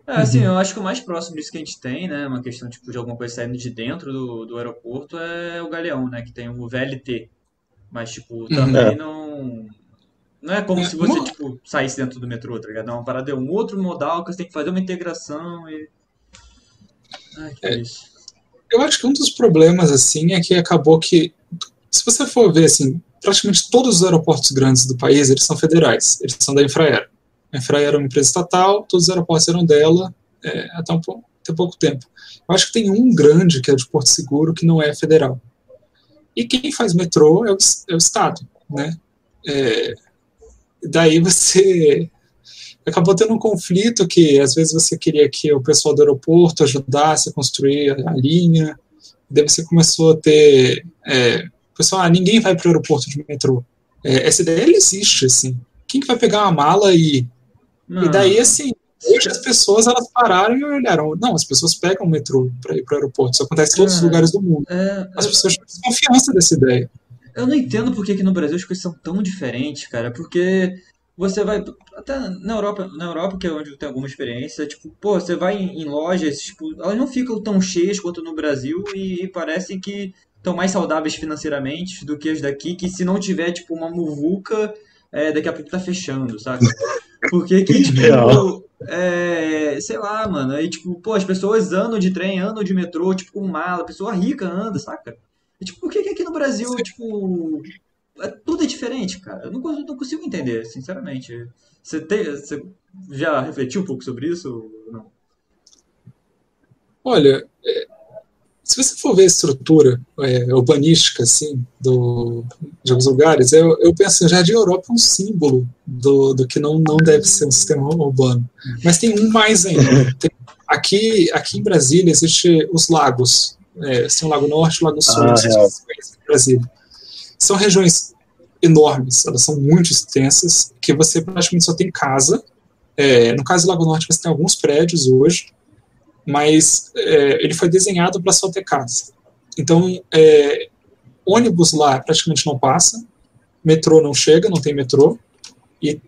Assim, eu acho que o mais próximo disso que a gente tem, né, uma questão tipo de alguma coisa saindo de dentro do aeroporto é o Galeão, né, que tem o VLT. Mas, tipo, também não é como se você, tipo, saísse dentro do metrô, tá ligado? É uma parada, é um outro modal que você tem que fazer uma integração e... Ai, que isso. Eu acho que um dos problemas, assim, é que acabou que, se você for ver, assim, praticamente todos os aeroportos grandes do país, eles são federais, eles são da Infraero. A Infraero é uma empresa estatal, todos os aeroportos eram dela até pouco tempo. Eu acho que tem um grande, que é de Porto Seguro, que não é federal. E quem faz metrô é o Estado, né? Daí você acabou tendo um conflito que, às vezes, você queria que o pessoal do aeroporto ajudasse a construir a linha, daí você começou a ter... pessoal, ninguém vai para o aeroporto de metrô. Essa ideia, ela existe, assim. Quem que vai pegar uma mala e... E daí, assim, hoje as pessoas, elas pararam e olharam. Não, as pessoas pegam o metrô para ir para o aeroporto. Isso acontece em todos os lugares do mundo. As pessoas têm desconfiança dessa ideia. Eu não entendo por que aqui no Brasil as coisas são tão diferentes, cara. Porque você vai. Até na Europa, que é onde eu tenho alguma experiência, tipo, pô, você vai em lojas, tipo, elas não ficam tão cheias quanto no Brasil e parecem que estão mais saudáveis financeiramente do que as daqui, que se não tiver, tipo, uma muvuca, daqui a pouco tá fechando, saca? Porque que, tipo, sei lá, mano, aí, tipo, pô, as pessoas andam de trem, andam de metrô, tipo, com mala, pessoa rica anda, saca? E, tipo, por que que aqui no Brasil, tipo, tudo é diferente, cara? Eu não consigo entender, sinceramente. Você já refletiu um pouco sobre isso? Ou não? Olha, se você for ver a estrutura urbanística, assim, de alguns lugares, eu penso que o Jardim Europa é um símbolo do que não deve ser um sistema urbano. Mas tem um mais ainda. Aqui em Brasília existem os lagos. Tem o Lago Norte e o Lago Sul. Em Brasília. São regiões enormes, elas são muito extensas, que você praticamente só tem casa. No caso do Lago Norte, você tem alguns prédios hoje, mas ele foi desenhado para só ter casa. Então, ônibus lá praticamente não passa, metrô não chega, não tem metrô, e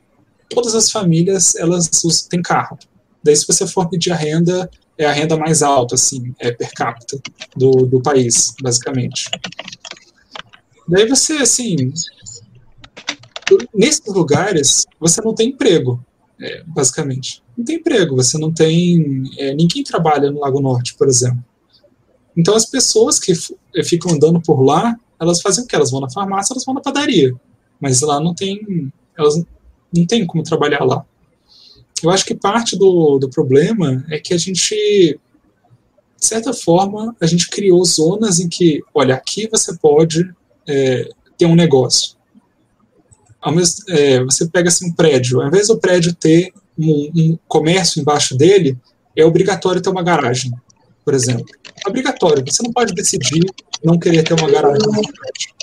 todas as famílias, elas têm carro. Daí, se você for medir a renda, é a renda mais alta, assim, per capita do país, basicamente. Daí você, assim, nesses lugares, você não tem emprego, basicamente. Não tem emprego, você não tem... ninguém trabalha no Lago Norte, por exemplo. Então, as pessoas que ficam andando por lá, elas fazem o quê? Elas vão na farmácia, elas vão na padaria. Mas lá não tem... Elas não tem como trabalhar lá. Eu acho que parte do problema é que a gente, de certa forma, a gente criou zonas em que, olha, aqui você pode ter um negócio. Você pega assim, um prédio, ao invés do prédio ter um comércio embaixo dele, é obrigatório ter uma garagem, por exemplo. É obrigatório, você não pode decidir não querer ter uma garagem no prédio.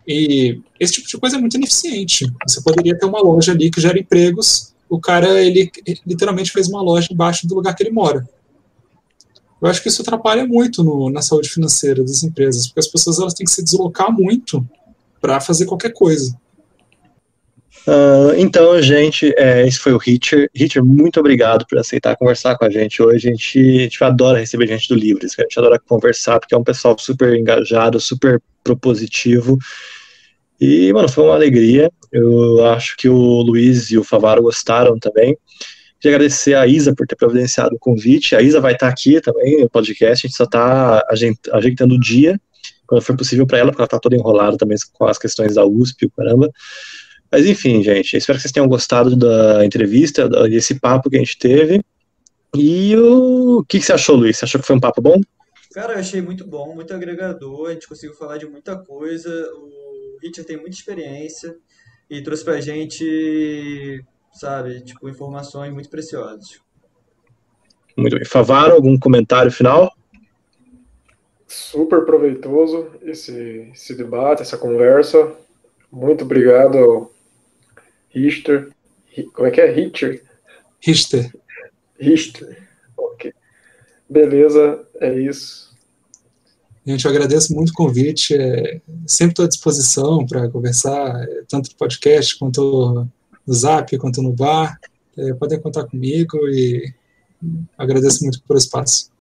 E esse tipo de coisa é muito ineficiente. Você poderia ter uma loja ali que gera empregos, o cara, ele literalmente fez uma loja embaixo do lugar que ele mora. Eu acho que isso atrapalha muito na saúde financeira das empresas, porque as pessoas elas têm que se deslocar muito para fazer qualquer coisa. Então, gente, esse foi o Richard. Richard, muito obrigado por aceitar conversar com a gente hoje. A gente adora receber gente do Livres, a gente adora conversar, porque é um pessoal super engajado, super propositivo. E, mano, foi uma alegria. Eu acho que o Luiz e o Favaro gostaram também. Queria agradecer a Isa por ter providenciado o convite. A Isa vai estar aqui também no podcast, a gente só está ajeitando o dia, quando for possível para ela, porque ela está toda enrolada também com as questões da USP, o caramba. Mas enfim, gente, espero que vocês tenham gostado da entrevista, desse papo que a gente teve. E o que você achou, Luiz? Você achou que foi um papo bom? Cara, eu achei muito bom, muito agregador, a gente conseguiu falar de muita coisa, o Richard tem muita experiência e trouxe pra gente, sabe? Tipo, informações muito preciosas. Muito bem. Favaro, algum comentário final? Super proveitoso esse debate, essa conversa. Muito obrigado, Richter. Como é que é? Richter? Richter. Ok. Beleza, é isso. Gente, eu agradeço muito o convite. Sempre estou à disposição para conversar, tanto no podcast, quanto no Zap, quanto no bar. Podem contar comigo e agradeço muito por espaço.